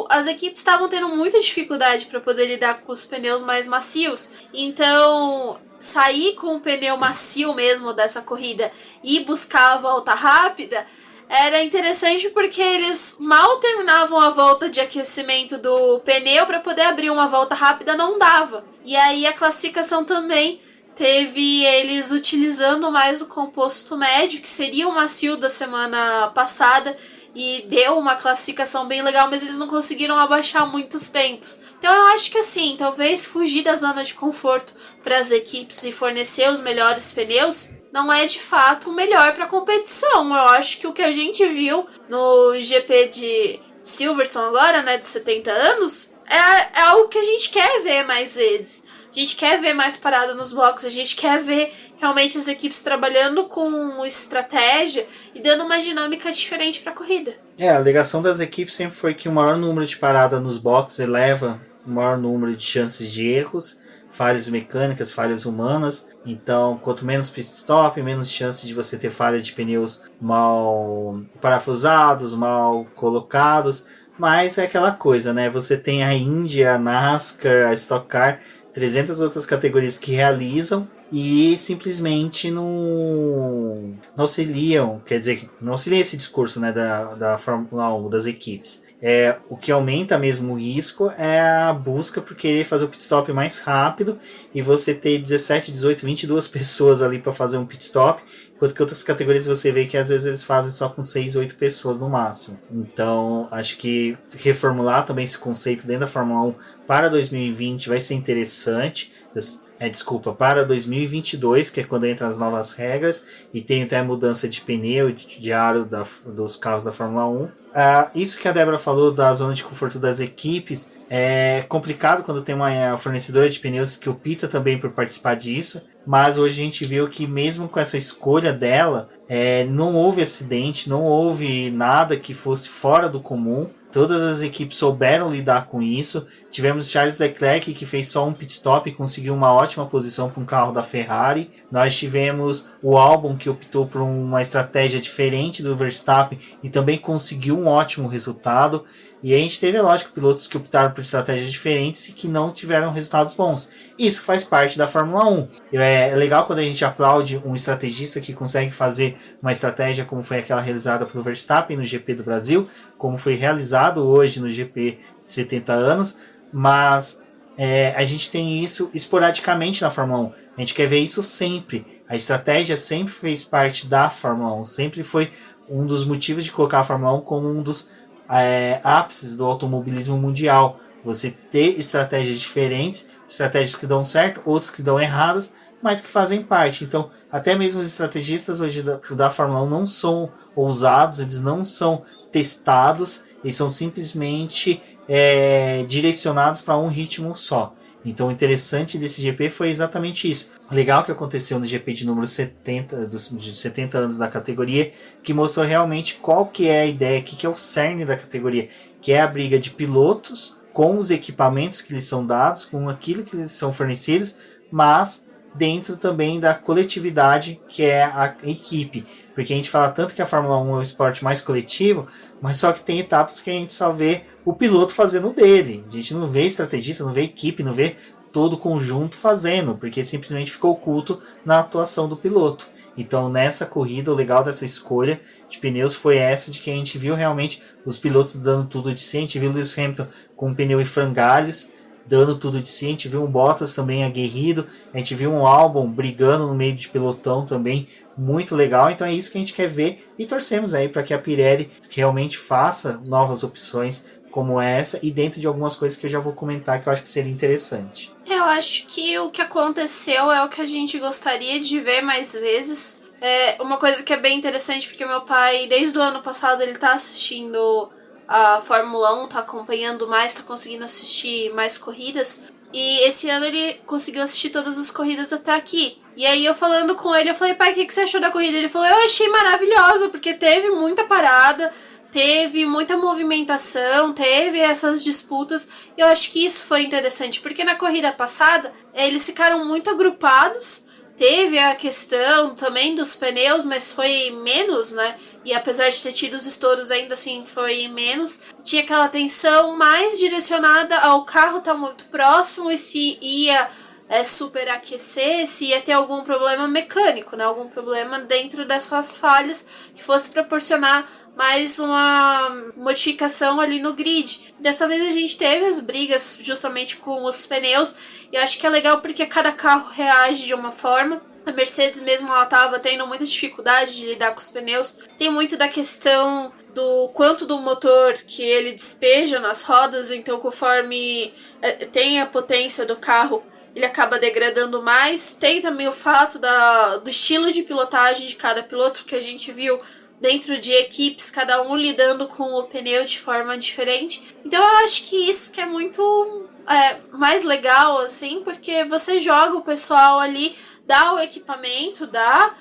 as equipes estavam tendo muita dificuldade para poder lidar com os pneus mais macios. Então, sair com o pneu macio mesmo dessa corrida e buscar a volta rápida era interessante porque eles mal terminavam a volta de aquecimento do pneu para poder abrir uma volta rápida, não dava. E aí a classificação também teve eles utilizando mais o composto médio, que seria o macio da semana passada, e deu uma classificação bem legal, mas eles não conseguiram abaixar muitos tempos. Então eu acho que assim, talvez fugir da zona de conforto para as equipes e fornecer os melhores pneus não é de fato o melhor para a competição. Eu acho que o que a gente viu no GP de Silverstone agora, né, de 70 anos, é algo que a gente quer ver mais vezes. A gente quer ver mais parada nos boxes, a gente quer ver realmente as equipes trabalhando com estratégia e dando uma dinâmica diferente para a corrida. A alegação das equipes sempre foi que o maior número de parada nos boxes eleva o maior número de chances de erros, falhas mecânicas, falhas humanas. Então, quanto menos pit stop, menos chance de você ter falha de pneus mal parafusados, mal colocados. Mas é aquela coisa, né? Você tem a Indy, a NASCAR, a Stock Car, 300 outras categorias que realizam e simplesmente não auxiliam, quer dizer, não auxilia esse discurso, né, da Fórmula 1, das equipes. O que aumenta mesmo o risco é a busca por querer fazer o pit stop mais rápido e você ter 17, 18, 22 pessoas ali para fazer um pit stop, enquanto que outras categorias você vê que às vezes eles fazem só com 6, 8 pessoas no máximo. Então, acho que reformular também esse conceito dentro da Fórmula 1 para 2020 vai ser interessante. Para 2022, que é quando entram as novas regras e tem até a mudança de pneu e de aro dos carros da Fórmula 1. Isso que a Débora falou da zona de conforto das equipes é complicado quando tem uma fornecedora de pneus que opta também por participar disso, mas hoje a gente viu que mesmo com essa escolha dela, não houve acidente, não houve nada que fosse fora do comum. Todas as equipes souberam lidar com isso. Tivemos Charles Leclerc, que fez só um pit stop e conseguiu uma ótima posição para um carro da Ferrari. Nós tivemos o Albon, que optou por uma estratégia diferente do Verstappen e também conseguiu um ótimo resultado. E a gente teve, lógico, pilotos que optaram por estratégias diferentes e que não tiveram resultados bons. Isso faz parte da Fórmula 1. É legal quando a gente aplaude um estrategista que consegue fazer uma estratégia como foi aquela realizada pelo Verstappen no GP do Brasil, como foi realizado hoje no GP de 70 anos, mas a gente tem isso esporadicamente na Fórmula 1. A gente quer ver isso sempre. A estratégia sempre fez parte da Fórmula 1, sempre foi um dos motivos de colocar a Fórmula 1 como um dos ápices do automobilismo mundial. Você ter estratégias diferentes, estratégias que dão certo, outras que dão erradas, mas que fazem parte. Então, até mesmo os estrategistas hoje da Fórmula 1 não são ousados, eles não são testados, eles são simplesmente direcionados para um ritmo só. Então o interessante desse GP foi exatamente isso. Legal que aconteceu no GP de número 70, de 70 anos da categoria, que mostrou realmente qual que é a ideia, que é o cerne da categoria, que é a briga de pilotos com os equipamentos que lhes são dados, com aquilo que lhes são fornecidos, mas dentro também da coletividade que é a equipe. Porque a gente fala tanto que a Fórmula 1 é um esporte mais coletivo, mas só que tem etapas que a gente só vê o piloto fazendo o dele. A gente não vê estrategista, não vê equipe, não vê todo o conjunto fazendo, porque simplesmente ficou oculto na atuação do piloto. Então nessa corrida, o legal dessa escolha de pneus foi essa, de que a gente viu realmente os pilotos dando tudo de si. A gente viu o Lewis Hamilton com um pneu em frangalhos, dando tudo de si. A gente viu um Bottas também aguerrido, a gente viu um Albon brigando no meio de pelotão também, muito legal. Então é isso que a gente quer ver e torcemos aí para que a Pirelli realmente faça novas opções como essa e dentro de algumas coisas que eu já vou comentar que eu acho que seria interessante. Eu acho que o que aconteceu é o que a gente gostaria de ver mais vezes. Uma coisa que é bem interessante, porque meu pai, desde o ano passado, ele tá assistindo a Fórmula 1, tá acompanhando mais, tá conseguindo assistir mais corridas. E esse ano ele conseguiu assistir todas as corridas até aqui. E aí eu falando com ele, eu falei, pai, o que você achou da corrida? Ele falou, eu achei maravilhosa, porque teve muita parada, teve muita movimentação, teve essas disputas. Eu acho que isso foi interessante, porque na corrida passada eles ficaram muito agrupados. Teve a questão também dos pneus, mas foi menos, né? E apesar de ter tido os estouros, ainda assim foi menos. Tinha aquela tensão mais direcionada ao carro estar muito próximo e se ia superaquecer, se ia ter algum problema mecânico, né? Algum problema dentro dessas falhas que fosse proporcionar mais uma modificação ali no grid. Dessa vez a gente teve as brigas justamente com os pneus, e eu acho que é legal porque cada carro reage de uma forma. A Mercedes mesmo, ela estava tendo muita dificuldade de lidar com os pneus. Tem muito da questão do quanto do motor que ele despeja nas rodas, então conforme tem a potência do carro, ele acaba degradando mais. Tem também o fato do estilo de pilotagem de cada piloto, que a gente viu dentro de equipes, cada um lidando com o pneu de forma diferente. Então eu acho que isso que é muito mais legal, assim, porque você joga o pessoal ali, dá o equipamento, dá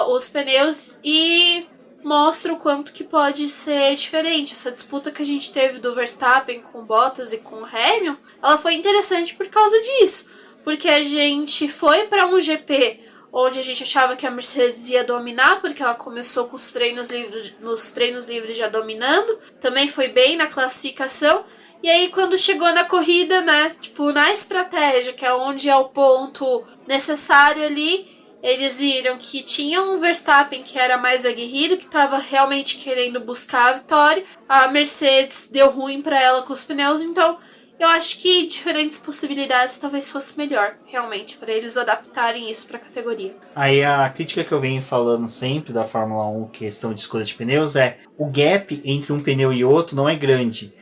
os pneus e mostra o quanto que pode ser diferente. Essa disputa que a gente teve do Verstappen com Bottas e com Hamilton, ela foi interessante por causa disso. Porque a gente foi para um GP onde a gente achava que a Mercedes ia dominar, porque ela começou com os treinos livres já dominando. Também foi bem na classificação. E aí, quando chegou na corrida, né, tipo, na estratégia, que é onde é o ponto necessário ali, eles viram que tinha um Verstappen que era mais aguerrido, que estava realmente querendo buscar a vitória. A Mercedes deu ruim para ela com os pneus, então eu acho que diferentes possibilidades talvez fosse melhor, realmente, para eles adaptarem isso para a categoria. Aí a crítica que eu venho falando sempre da Fórmula 1, questão de escolha de pneus, é o gap entre um pneu e outro não é grande.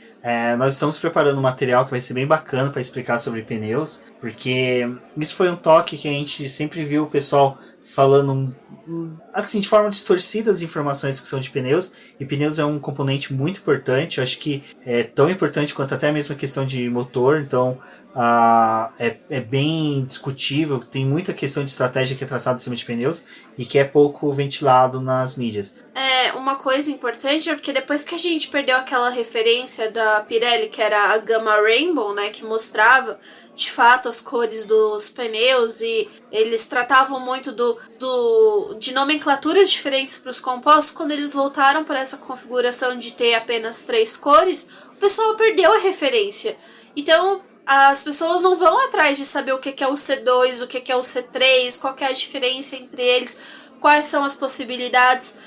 Nós estamos preparando um material que vai ser bem bacana para explicar sobre pneus, porque isso foi um toque que a gente sempre viu o pessoal falando assim, de forma distorcida as informações que são de pneus, e pneus é um componente muito importante. Eu acho que é tão importante quanto até mesmo a questão de motor, então é bem discutível, tem muita questão de estratégia que é traçada em cima de pneus e que é pouco ventilado nas mídias. Uma coisa importante é porque depois que a gente perdeu aquela referência da Pirelli, que era a gama Rainbow, né, que mostrava de fato as cores dos pneus, e eles tratavam muito de nomenclaturas diferentes para os compostos. Quando eles voltaram para essa configuração de ter apenas 3 cores, o pessoal perdeu a referência. Então as pessoas não vão atrás de saber o que é o C2, o que é o C3, qual que é a diferença entre eles, quais são as possibilidades.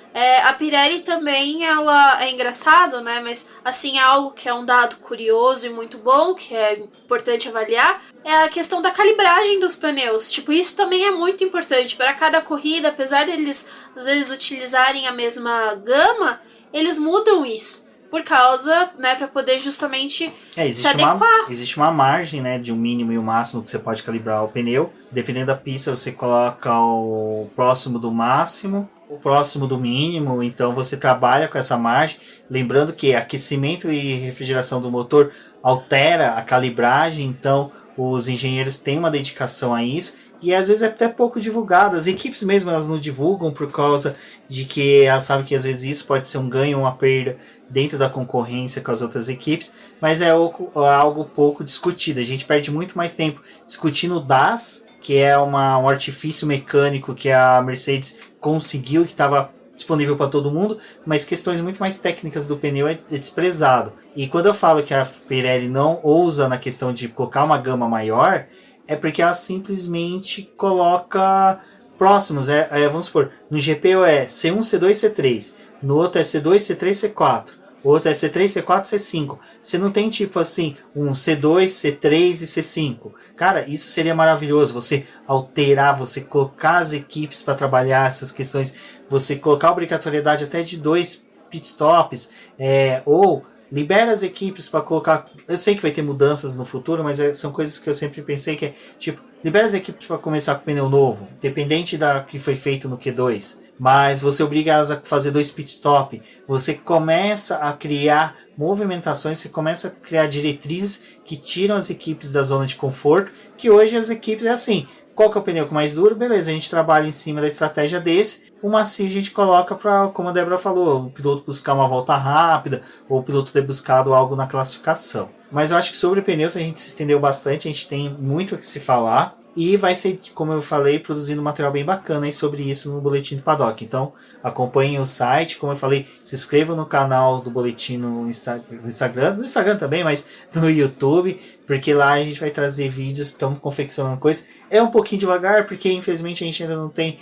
A Pirelli também, ela é engraçado, né? Mas assim, é algo que é um dado curioso e muito bom, que é importante avaliar, é a questão da calibragem dos pneus. Tipo, isso também é muito importante. Para cada corrida, apesar deles às vezes utilizarem a mesma gama, eles mudam isso. Por causa, né, para poder justamente se adequar. Existe uma margem, né, de um mínimo e um máximo que você pode calibrar o pneu. Dependendo da pista, você coloca o próximo do máximo, o próximo do mínimo. Então você trabalha com essa margem. Lembrando que aquecimento e refrigeração do motor altera a calibragem. Então os engenheiros têm uma dedicação a isso. E às vezes é até pouco divulgado. As equipes mesmo, elas não divulgam por causa de que elas sabem que às vezes isso pode ser um ganho ou uma perda dentro da concorrência com as outras equipes, mas é algo pouco discutido. A gente perde muito mais tempo discutindo o DAS, que é um artifício mecânico que a Mercedes conseguiu e que estava disponível para todo mundo, mas questões muito mais técnicas do pneu é desprezado. E quando eu falo que a Pirelli não ousa na questão de colocar uma gama maior, é porque ela simplesmente coloca próximos. Vamos supor, no GP é C1, C2, C3. No outro é C2, C3, C4. O outro é C3, C4, C5. Você não tem tipo assim, um C2, C3 e C5. Cara, isso seria maravilhoso. Você alterar, você colocar as equipes para trabalhar essas questões. Você colocar a obrigatoriedade até de 2 pitstops. Ou libera as equipes para colocar. Eu sei que vai ter mudanças no futuro, mas são coisas que eu sempre pensei que é tipo, libera as equipes para começar com pneu novo, dependente da que foi feito no Q2. Mas você obriga elas a fazer 2 pitstop. Você começa a criar movimentações, você começa a criar diretrizes que tiram as equipes da zona de conforto. Que hoje as equipes é assim. Qual que é o pneu mais duro? Beleza, a gente trabalha em cima da estratégia desse. O macio a gente coloca para, como a Débora falou, o piloto buscar uma volta rápida, ou o piloto ter buscado algo na classificação. Mas eu acho que sobre pneus a gente se estendeu bastante, a gente tem muito o que se falar. E vai ser, como eu falei, produzindo material bem bacana aí sobre isso no Boletim do Paddock. Então, acompanhem o site. Como eu falei, se inscrevam no canal do Boletim no Instagram. No Instagram também, mas no YouTube. porque lá a gente vai trazer vídeos, estamos confeccionando coisas. É um pouquinho devagar, porque infelizmente a gente ainda não tem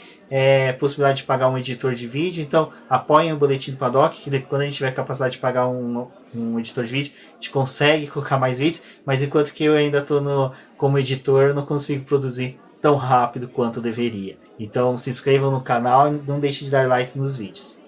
possibilidade de pagar um editor de vídeo, então apoiem o Boletim do Paddock, que quando a gente tiver capacidade de pagar um editor de vídeo, a gente consegue colocar mais vídeos, mas enquanto que eu ainda estou como editor, eu não consigo produzir tão rápido quanto deveria. Então se inscrevam no canal e não deixem de dar like nos vídeos.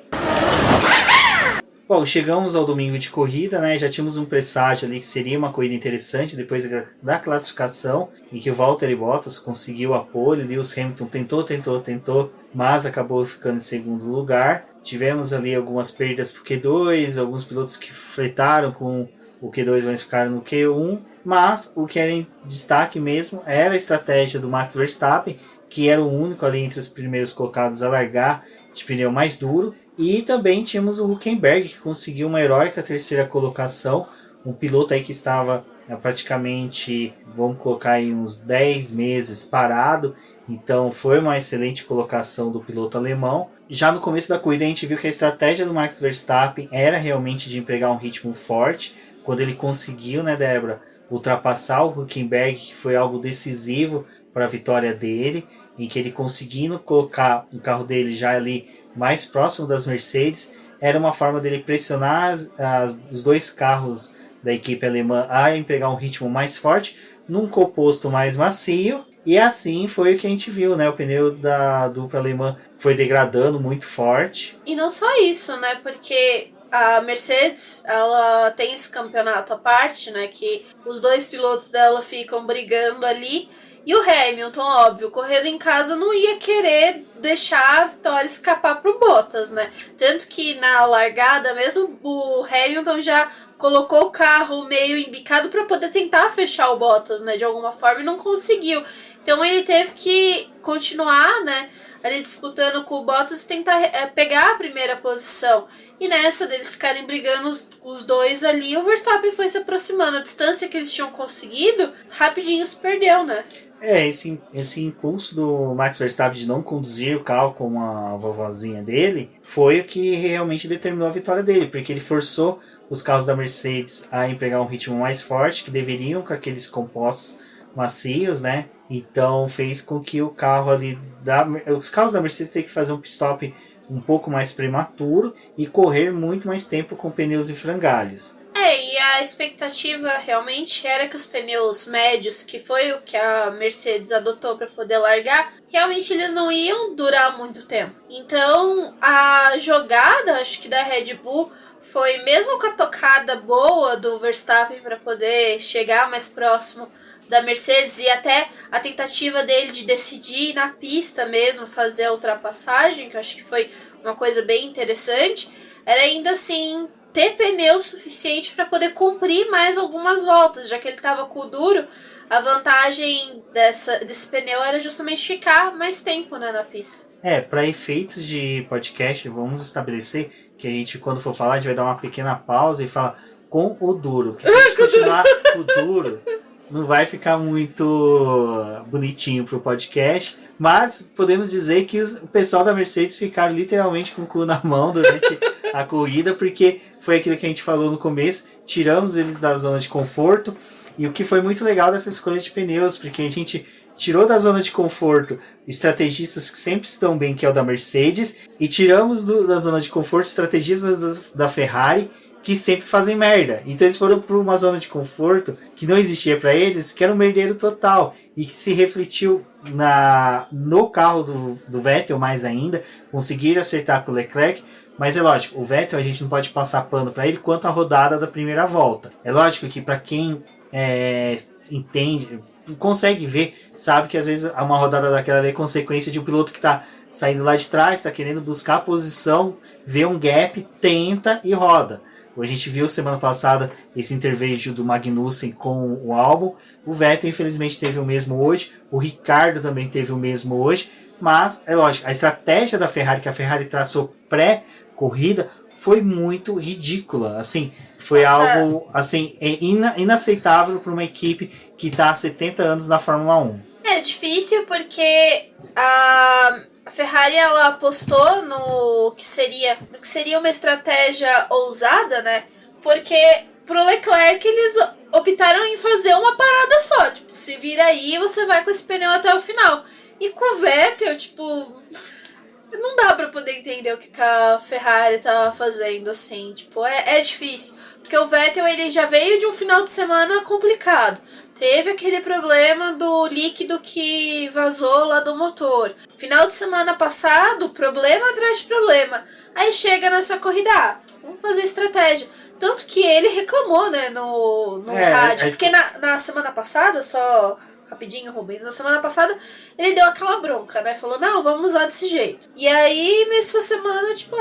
Bom, chegamos ao domingo de corrida, né? Já tínhamos um presságio ali que seria uma corrida interessante depois da classificação, em que o Valtteri Bottas conseguiu a pole, Lewis Hamilton tentou, mas acabou ficando em segundo lugar. Tivemos ali algumas perdas pro Q2, alguns pilotos que fretaram com o Q2, mas ficaram no Q1, mas o que era em destaque mesmo era a estratégia do Max Verstappen, que era o único ali entre os primeiros colocados a largar de pneu mais duro. E também tínhamos o Hülkenberg, que conseguiu uma heróica terceira colocação. Um piloto aí que estava praticamente, vamos colocar aí uns 10 meses parado. Então foi uma excelente colocação do piloto alemão. Já no começo da corrida a gente viu que a estratégia do Max Verstappen era realmente de empregar um ritmo forte. Quando ele conseguiu, né, Débora, ultrapassar o Hülkenberg, que foi algo decisivo para a vitória dele. Em que ele conseguindo colocar o carro dele já ali mais próximo das Mercedes, era uma forma dele pressionar os dois carros da equipe alemã a empregar um ritmo mais forte, num composto mais macio, e assim foi o que a gente viu, né? O pneu da dupla alemã foi degradando muito forte. E não só isso, né? Porque a Mercedes, ela tem esse campeonato à parte, né? Que os dois pilotos dela ficam brigando ali. E o Hamilton, óbvio, correndo em casa não ia querer deixar a vitória escapar pro Bottas, né? Tanto que na largada mesmo o Hamilton já colocou o carro meio embicado para poder tentar fechar o Bottas, né? De alguma forma e não conseguiu. Então ele teve que continuar, né? Ali disputando com o Bottas e tentar pegar a primeira posição. E nessa deles ficarem brigando os dois ali, o Verstappen foi se aproximando. A distância que eles tinham conseguido, rapidinho se perdeu, né? Esse impulso do Max Verstappen de não conduzir o carro com a vovozinha dele foi o que realmente determinou a vitória dele, porque ele forçou os carros da Mercedes a empregar um ritmo mais forte, que deveriam com aqueles compostos macios, né? Então fez com que o carro ali os carros da Mercedes tenham que fazer um pit stop um pouco mais prematuro e correr muito mais tempo com pneus em frangalhos. E a expectativa realmente era que os pneus médios, que foi o que a Mercedes adotou para poder largar, realmente eles não iam durar muito tempo. Então a jogada, acho que da Red Bull, foi mesmo com a tocada boa do Verstappen para poder chegar mais próximo da Mercedes e até a tentativa dele de decidir na pista mesmo, fazer a ultrapassagem, que eu acho que foi uma coisa bem interessante, era ainda assim ter pneu suficiente para poder cumprir mais algumas voltas, já que ele estava com o duro. A vantagem desse pneu era justamente ficar mais tempo, né, na pista. Para efeitos de podcast, vamos estabelecer que a gente, quando for falar, a gente vai dar uma pequena pausa e falar com o duro. Porque se a gente continuar com o duro, não vai ficar muito bonitinho pro podcast. Mas podemos dizer que o pessoal da Mercedes ficaram literalmente com o cu na mão durante a corrida, porque foi aquilo que a gente falou no começo, tiramos eles da zona de conforto, e o que foi muito legal dessa escolha de pneus, porque a gente tirou da zona de conforto estrategistas que sempre se dão bem, que é o da Mercedes, e tiramos da zona de conforto estrategistas da Ferrari, que sempre fazem merda. Então eles foram para uma zona de conforto que não existia para eles, que era um merdeiro total, e que se refletiu no carro do Vettel mais ainda, conseguiram acertar com o Leclerc. Mas é lógico, o Vettel a gente não pode passar pano para ele quanto a rodada da primeira volta. É lógico que para quem entende, consegue ver, sabe que às vezes uma rodada daquela ali é consequência de um piloto que está saindo lá de trás, está querendo buscar a posição, vê um gap, tenta e roda. A gente viu semana passada esse intervédio do Magnussen com o Albon. O Vettel infelizmente teve o mesmo hoje, o Ricciardo também teve o mesmo hoje. Mas, é lógico, a estratégia da Ferrari, que a Ferrari traçou pré-corrida, foi muito ridícula. Assim, foi algo assim, inaceitável para uma equipe que está há 70 anos na Fórmula 1. É difícil porque a Ferrari ela apostou no que seria uma estratégia ousada, né? Porque pro Leclerc optaram em fazer uma parada só. Tipo, se vira aí, você vai com esse pneu até o final. E com o Vettel, tipo... Não dá pra poder entender o que a Ferrari tava fazendo, assim. Tipo, é difícil. Porque o Vettel, ele já veio de um final de semana complicado. Teve aquele problema do líquido que vazou lá do motor. Final de semana passado, problema atrás de problema. Aí chega nessa corrida, vamos fazer estratégia. Tanto que ele reclamou, né, no rádio. Porque na semana passada, só rapidinho, Rubens, na semana passada ele deu aquela bronca, né? Falou, não, vamos usar desse jeito. E aí, nessa semana, tipo,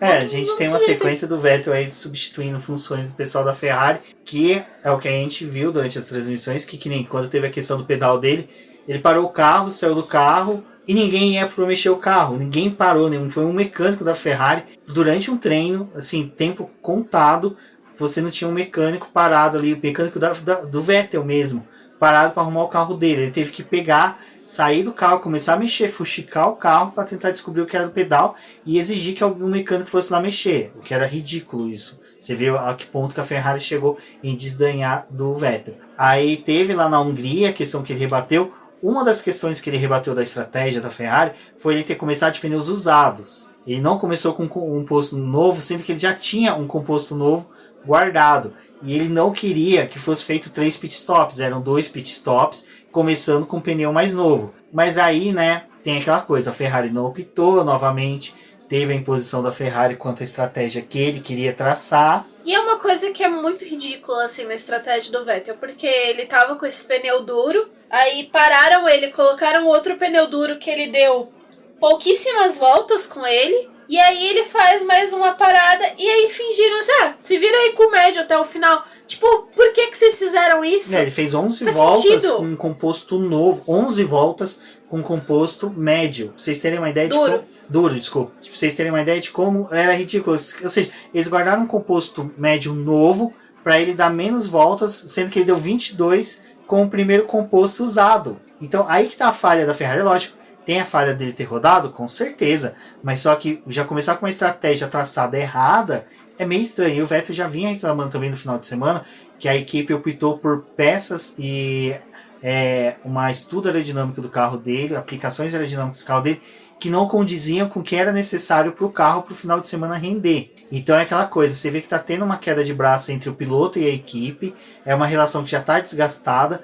a gente tem uma sequência do Vettel aí substituindo funções do pessoal da Ferrari, que é o que a gente viu durante as transmissões, que nem quando teve a questão do pedal dele, ele parou o carro, saiu do carro e ninguém ia para mexer o carro, ninguém parou, foi um mecânico da Ferrari durante um treino, assim, tempo contado, você não tinha um mecânico parado ali, o mecânico do Vettel mesmo, parado para arrumar o carro dele, ele teve que pegar, sair do carro, começar a mexer, fuxicar o carro para tentar descobrir o que era do pedal e exigir que algum mecânico fosse lá mexer, o que era ridículo isso. Você vê a que ponto que a Ferrari chegou em desdenhar do Vettel. Aí teve lá na Hungria a questão que ele rebateu. Uma das questões que ele rebateu da estratégia da Ferrari foi ele ter começado de pneus usados. Ele não começou com um composto novo, sendo que ele já tinha um composto novo guardado. E ele não queria que fosse feito 3 pitstops, eram 2 pitstops, começando com um pneu mais novo. Mas aí, né, tem aquela coisa, a Ferrari não optou novamente, teve a imposição da Ferrari quanto à estratégia que ele queria traçar. E é uma coisa que é muito ridícula, assim, na estratégia do Vettel, porque ele tava com esse pneu duro, aí pararam ele, colocaram outro pneu duro que ele deu pouquíssimas voltas com ele, e aí ele faz mais uma parada, e aí fingiram assim, se vira aí com o médio até o final. Tipo, por que vocês fizeram isso? Ele fez 11 voltas com um composto novo, 11 voltas com composto médio. Pra vocês terem uma ideia Duro, desculpa. Pra vocês terem uma ideia de como era ridículo. Ou seja, eles guardaram um composto médio novo para ele dar menos voltas, sendo que ele deu 22 com o primeiro composto usado. Então, aí que tá a falha da Ferrari, lógico. Tem a falha dele ter rodado? Com certeza. Mas só que já começar com uma estratégia traçada errada é meio estranho. E o Vettel já vinha reclamando também no final de semana que a equipe optou por peças e uma estudo aerodinâmico do carro dele, aplicações aerodinâmicas do carro dele, que não condiziam com o que era necessário para o carro para o final de semana render. Então é aquela coisa, você vê que está tendo uma queda de braço entre o piloto e a equipe, é uma relação que já está desgastada.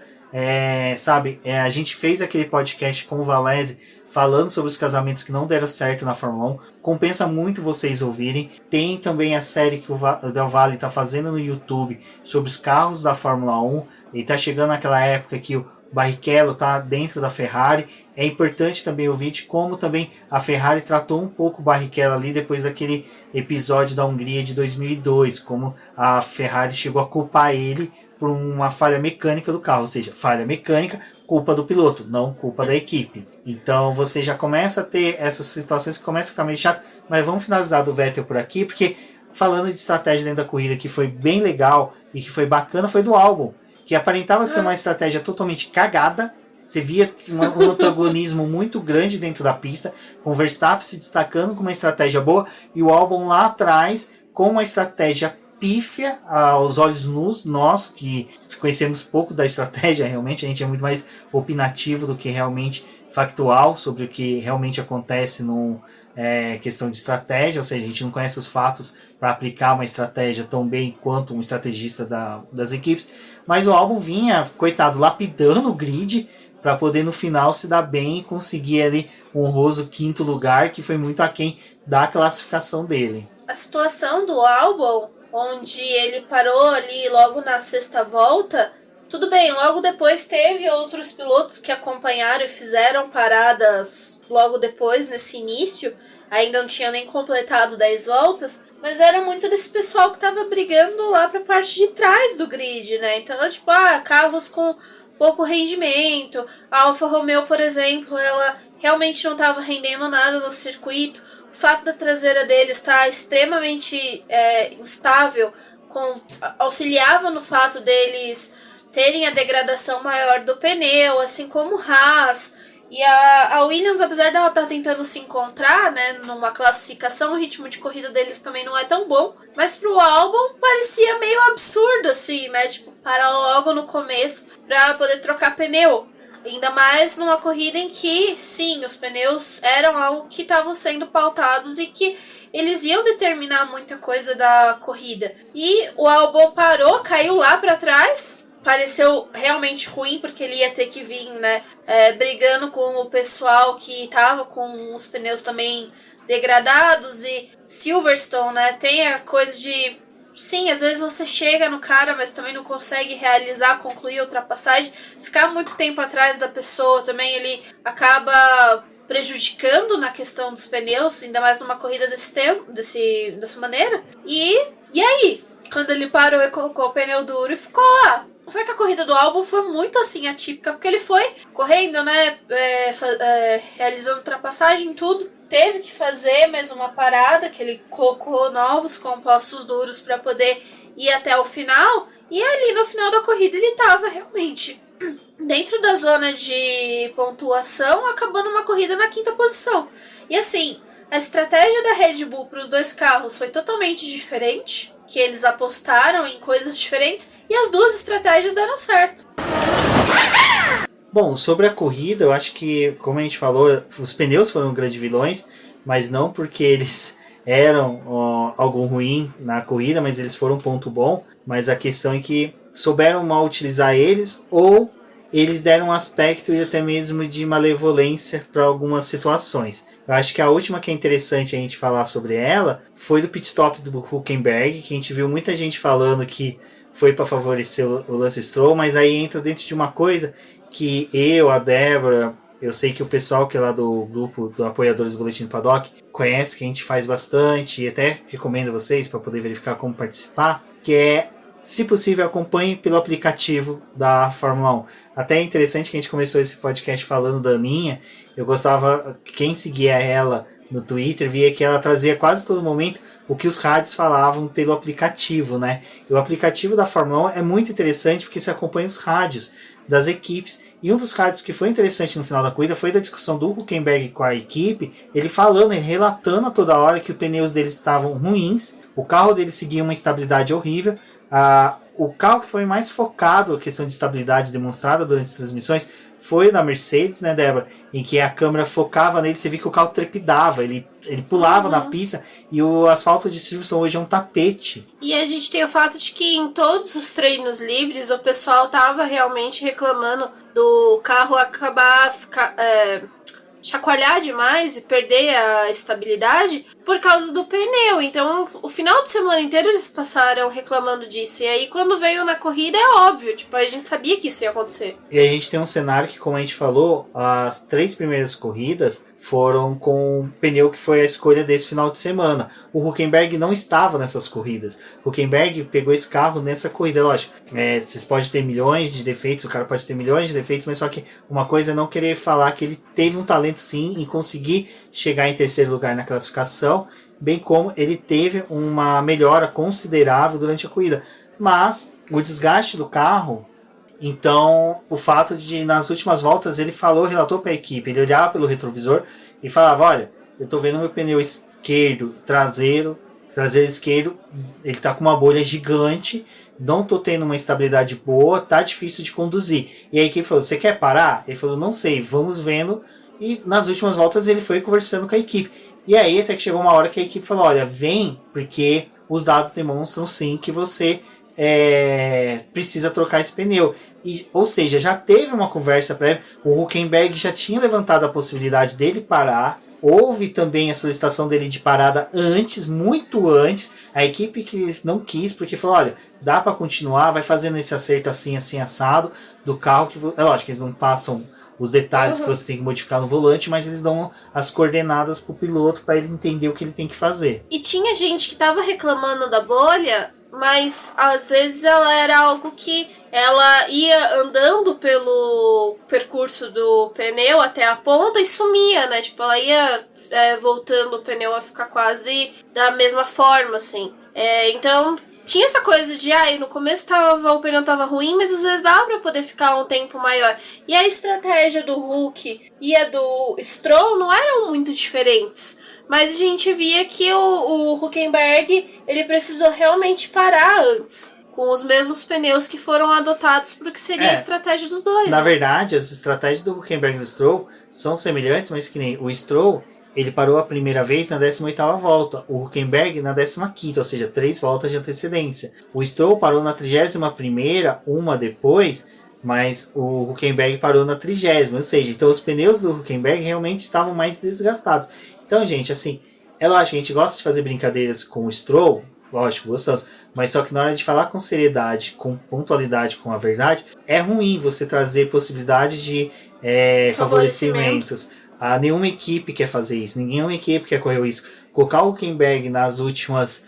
A gente fez aquele podcast com o Valese falando sobre os casamentos que não deram certo na Fórmula 1. Compensa muito vocês ouvirem. Tem também a série que o Del Valle está fazendo no YouTube sobre os carros da Fórmula 1. Ele está chegando naquela época que o Barrichello está dentro da Ferrari. É importante também ouvir de como também a Ferrari tratou um pouco o Barrichello ali depois daquele episódio da Hungria de 2002, como a Ferrari chegou a culpar ele por uma falha mecânica do carro, ou seja, falha mecânica, culpa do piloto, não culpa da equipe. Então você já começa a ter essas situações que começam a ficar meio chato, mas vamos finalizar do Vettel por aqui, porque falando de estratégia dentro da corrida que foi bem legal e que foi bacana, foi do Albon, que aparentava ser uma estratégia totalmente cagada. Você via um antagonismo muito grande dentro da pista, com o Verstappen se destacando com uma estratégia boa e o Albon lá atrás com uma estratégia pífia aos olhos nus, nós que conhecemos pouco da estratégia, realmente a gente é muito mais opinativo do que realmente factual sobre o que realmente acontece no questão de estratégia, ou seja, a gente não conhece os fatos para aplicar uma estratégia tão bem quanto um estrategista das equipes, mas o Albon vinha, coitado, lapidando o grid para poder no final se dar bem e conseguir ali um honroso 5º lugar, que foi muito aquém da classificação dele. A situação do Albon, onde ele parou ali logo na 6ª volta, tudo bem, logo depois teve outros pilotos que acompanharam e fizeram paradas logo depois, nesse início, ainda não tinha nem completado 10 voltas, mas era muito desse pessoal que estava brigando lá para a parte de trás do grid, né? Então, tipo, carros com pouco rendimento, a Alfa Romeo, por exemplo, ela realmente não estava rendendo nada no circuito. O fato da traseira deles estar extremamente instável auxiliava no fato deles terem a degradação maior do pneu, assim como o Haas. E a Williams, apesar dela estar tentando se encontrar, né, numa classificação, o ritmo de corrida deles também não é tão bom. Mas pro Albon parecia meio absurdo, assim, né? Tipo, parar logo no começo pra poder trocar pneu. Ainda mais numa corrida em que, sim, os pneus eram algo que estavam sendo pautados e que eles iam determinar muita coisa da corrida. E o Albon parou, caiu lá pra trás. Pareceu realmente ruim, porque ele ia ter que vir, né, brigando com o pessoal que tava com os pneus também degradados. E Silverstone, né, tem a coisa de... Sim, às vezes você chega no cara, mas também não consegue concluir a ultrapassagem. Ficar muito tempo atrás da pessoa também, ele acaba prejudicando na questão dos pneus, ainda mais numa corrida dessa maneira. E aí? Quando ele parou e colocou o pneu duro e ficou lá. Só que a corrida do Albon foi muito assim atípica, porque ele foi correndo, né, realizando ultrapassagem e tudo. Teve que fazer mais uma parada, que ele colocou novos compostos duros para poder ir até o final. E ali no final da corrida ele estava realmente dentro da zona de pontuação, acabando uma corrida na 5ª posição. E assim, a estratégia da Red Bull para os dois carros foi totalmente diferente, que eles apostaram em coisas diferentes e as duas estratégias deram certo. Bom, sobre a corrida, eu acho que, como a gente falou, os pneus foram grandes vilões, mas não porque eles eram algo ruim na corrida, mas eles foram um ponto bom. Mas a questão é que souberam mal utilizar eles, ou eles deram um aspecto e até mesmo de malevolência para algumas situações. Eu acho que a última que é interessante a gente falar sobre ela foi do pit stop do Hülkenberg, que a gente viu muita gente falando que foi para favorecer o Lance Stroll, mas aí entra dentro de uma coisa que a Débora, eu sei que o pessoal que é lá do grupo do Apoiadores do Boletim do Paddock conhece, que a gente faz bastante, e até recomendo a vocês para poder verificar como participar, que é, se possível, acompanhe pelo aplicativo da Fórmula 1. Até é interessante que a gente começou esse podcast falando da Aninha. Eu gostava, quem seguia ela no Twitter, via que ela trazia quase todo momento o que os rádios falavam pelo aplicativo, né? E o aplicativo da Fórmula 1 é muito interessante porque você acompanha os rádios das equipes. E um dos rádios que foi interessante no final da corrida foi da discussão do Hülkenberg com a equipe, ele falando e relatando a toda hora que os pneus deles estavam ruins, o carro dele seguia uma estabilidade horrível. O carro que foi mais focado, a questão de estabilidade demonstrada durante as transmissões, foi o da Mercedes, né, Débora? Em que a câmera focava nele, você via que o carro trepidava, ele pulava na pista, e o asfalto de Silverstone hoje é um tapete. E a gente tem o fato de que em todos os treinos livres o pessoal tava realmente reclamando do carro acabar chacoalhar demais e perder a estabilidade por causa do pneu. Então, o final de semana inteiro eles passaram reclamando disso. E aí, quando veio na corrida, é óbvio. Tipo, a gente sabia que isso ia acontecer. E aí a gente tem um cenário que, como a gente falou, as 3 primeiras corridas foram com o pneu que foi a escolha desse final de semana. O Hülkenberg não estava nessas corridas. O Hülkenberg pegou esse carro nessa corrida. Lógico, vocês podem ter milhões de defeitos, o cara pode ter milhões de defeitos, mas só que uma coisa é não querer falar que ele teve um talento sim em conseguir chegar em 3º lugar na classificação, bem como ele teve uma melhora considerável durante a corrida. Mas o desgaste do carro... Então, o fato de, nas últimas voltas, ele relatou para a equipe, ele olhava pelo retrovisor e falava, olha, eu estou vendo meu pneu esquerdo, traseiro esquerdo, ele está com uma bolha gigante, não estou tendo uma estabilidade boa, tá difícil de conduzir. E a equipe falou, você quer parar? Ele falou, não sei, vamos vendo. E nas últimas voltas ele foi conversando com a equipe. E aí até que chegou uma hora que a equipe falou, olha, vem, porque os dados demonstram sim que você... precisa trocar esse pneu. Ou seja, já teve uma conversa prévia, o Hülkenberg já tinha levantado a possibilidade dele parar, houve também a solicitação dele de parada antes, muito antes, a equipe que não quis, porque falou, olha, dá para continuar, vai fazendo esse acerto assim, assim, assado, do carro, que é lógico que eles não passam os detalhes que você tem que modificar no volante, mas eles dão as coordenadas pro piloto para ele entender o que ele tem que fazer. E tinha gente que tava reclamando da bolha, mas às vezes ela era algo que ela ia andando pelo percurso do pneu até a ponta e sumia, né? Tipo, ela ia voltando o pneu a ficar quase da mesma forma, assim. Então, tinha essa coisa de, no começo o pneu tava ruim, mas às vezes dava pra poder ficar um tempo maior. E a estratégia do Hulk e a do Stroll não eram muito diferentes. Mas a gente via que o Hülkenberg, ele precisou realmente parar antes, com os mesmos pneus que foram adotados para o que seria a estratégia dos dois. Na verdade, as estratégias do Hülkenberg e do Stroll são semelhantes, mas que nem o Stroll, ele parou a primeira vez na 18ª volta, o Hülkenberg na 15ª, ou seja, 3 voltas de antecedência. O Stroll parou na 31ª, uma depois, mas o Hülkenberg parou na 30ª, ou seja, então os pneus do Hülkenberg realmente estavam mais desgastados. Então, gente, assim, é lógico que a gente gosta de fazer brincadeiras com o Stroll, lógico, gostamos, mas só que na hora de falar com seriedade, com pontualidade, com a verdade, é ruim você trazer possibilidades de favorecimentos. Nenhuma equipe quer fazer isso, nenhuma equipe quer correr isso. Colocar o Hülkenberg nas últimas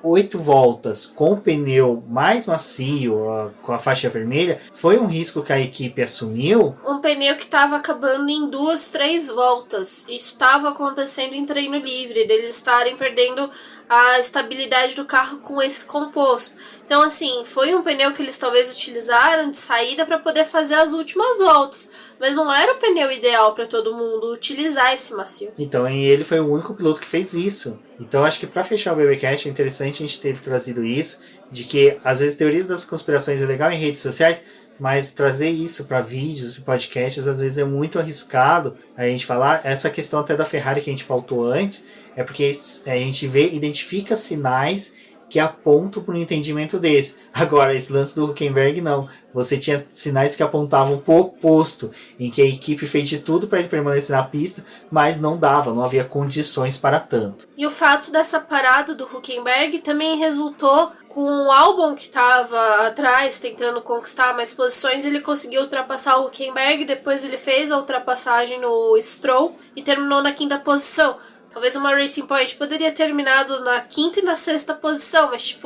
8 voltas com o pneu mais macio, com a faixa vermelha, foi um risco que a equipe assumiu. Um pneu que estava acabando em 2, 3 voltas. Isso estava acontecendo em treino livre, deles estarem perdendo a estabilidade do carro com esse composto. Então, assim, foi um pneu que eles talvez utilizaram de saída para poder fazer as últimas voltas. Mas não era o pneu ideal para todo mundo utilizar esse macio. Então, ele foi o único piloto que fez isso. Então, acho que para fechar o BBcast é interessante a gente ter trazido isso, de que às vezes a teoria das conspirações é legal em redes sociais, mas trazer isso para vídeos e podcasts às vezes é muito arriscado a gente falar. Essa questão até da Ferrari que a gente pautou antes, é porque a gente identifica sinais que apontam para um entendimento desse. Agora, esse lance do Hülkenberg, não. Você tinha sinais que apontavam para o oposto, em que a equipe fez de tudo para ele permanecer na pista, mas não dava, não havia condições para tanto. E o fato dessa parada do Hülkenberg também resultou com o Albon, que estava atrás, tentando conquistar mais posições, ele conseguiu ultrapassar o Hülkenberg, depois ele fez a ultrapassagem no Stroll e terminou na 5ª posição. Talvez uma Racing Point poderia ter terminado na 5ª e na 6ª posição, mas,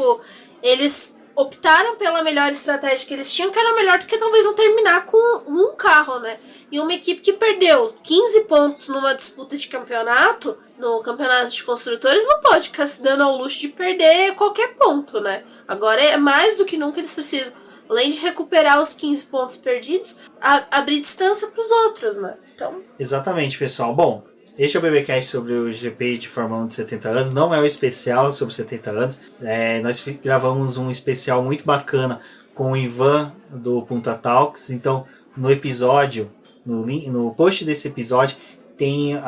eles optaram pela melhor estratégia que eles tinham, que era melhor do que talvez não terminar com um carro, né? E uma equipe que perdeu 15 pontos numa disputa de campeonato, no campeonato de construtores, não pode ficar se dando ao luxo de perder qualquer ponto, né? Agora é mais do que nunca eles precisam, além de recuperar os 15 pontos perdidos, abrir distância para os outros, né? Então... Exatamente, pessoal. Bom, este é o BBcast sobre o GP de Fórmula 1 de 70 anos. Não é um especial sobre 70 anos. Nós gravamos um especial muito bacana com o Ivan do Punta Talks. Então, no episódio, no post desse episódio, tem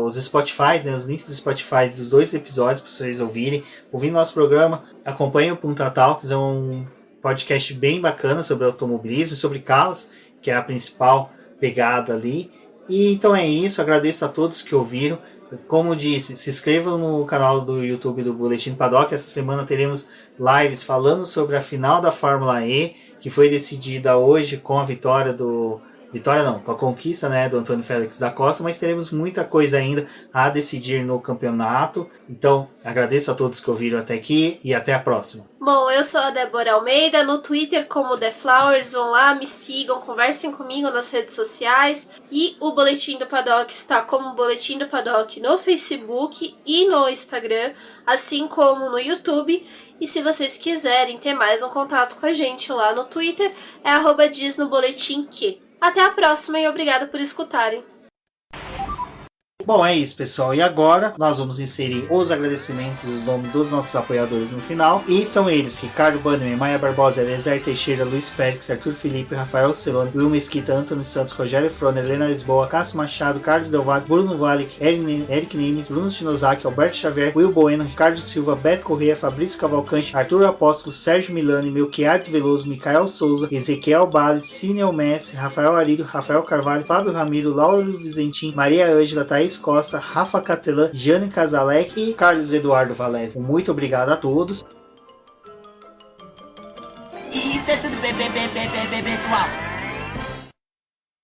os Spotify, né, os links dos Spotify dos 2 episódios para vocês ouvirem. Ouvindo nosso programa, acompanhe o Punta Talks. É um podcast bem bacana sobre automobilismo, sobre carros, que é a principal pegada ali. E então é isso, agradeço a todos que ouviram. Como disse, se inscrevam no canal do YouTube do Boletim do Paddock. Essa semana teremos lives falando sobre a final da Fórmula E, que foi decidida hoje com a com a conquista, né, do Antônio Félix da Costa, mas teremos muita coisa ainda a decidir no campeonato. Então, agradeço a todos que ouviram até aqui e até a próxima. Bom, eu sou a Débora Almeida, no Twitter como The Flowers, vão lá, me sigam, conversem comigo nas redes sociais. E o Boletim do Paddock está como Boletim do Paddock no Facebook e no Instagram, assim como no YouTube. E se vocês quiserem ter mais um contato com a gente lá no Twitter, é @diznoboletimq. Até a próxima e obrigada por escutarem. Bom, é isso, pessoal. E agora nós vamos inserir os agradecimentos dos nomes dos nossos apoiadores no final. E são eles: Ricardo Bannerman, Maia Barbosa, Elezer Teixeira, Luiz Félix, Arthur Felipe, Rafael Celone, Will Mesquita, Antônio Santos, Rogério Froner, Helena Lisboa, Cássio Machado, Carlos Del Valle, Bruno Valic, Eric Nimes, Bruno Chinosaki, Alberto Xavier, Will Bueno, Ricardo Silva, Beto Corrêa, Fabrício Cavalcante, Arthur Apóstolo, Sérgio Milani, Melquiades Veloso, Micael Souza, Ezequiel Bales, Cineo Messi, Rafael Arílio, Rafael Carvalho, Fábio Ramiro, Lauro Vizentim, Maria Ângela, Thaís Costa, Rafa Catelã, Jane Casalec e Carlos Eduardo Valese. Muito obrigado a todos.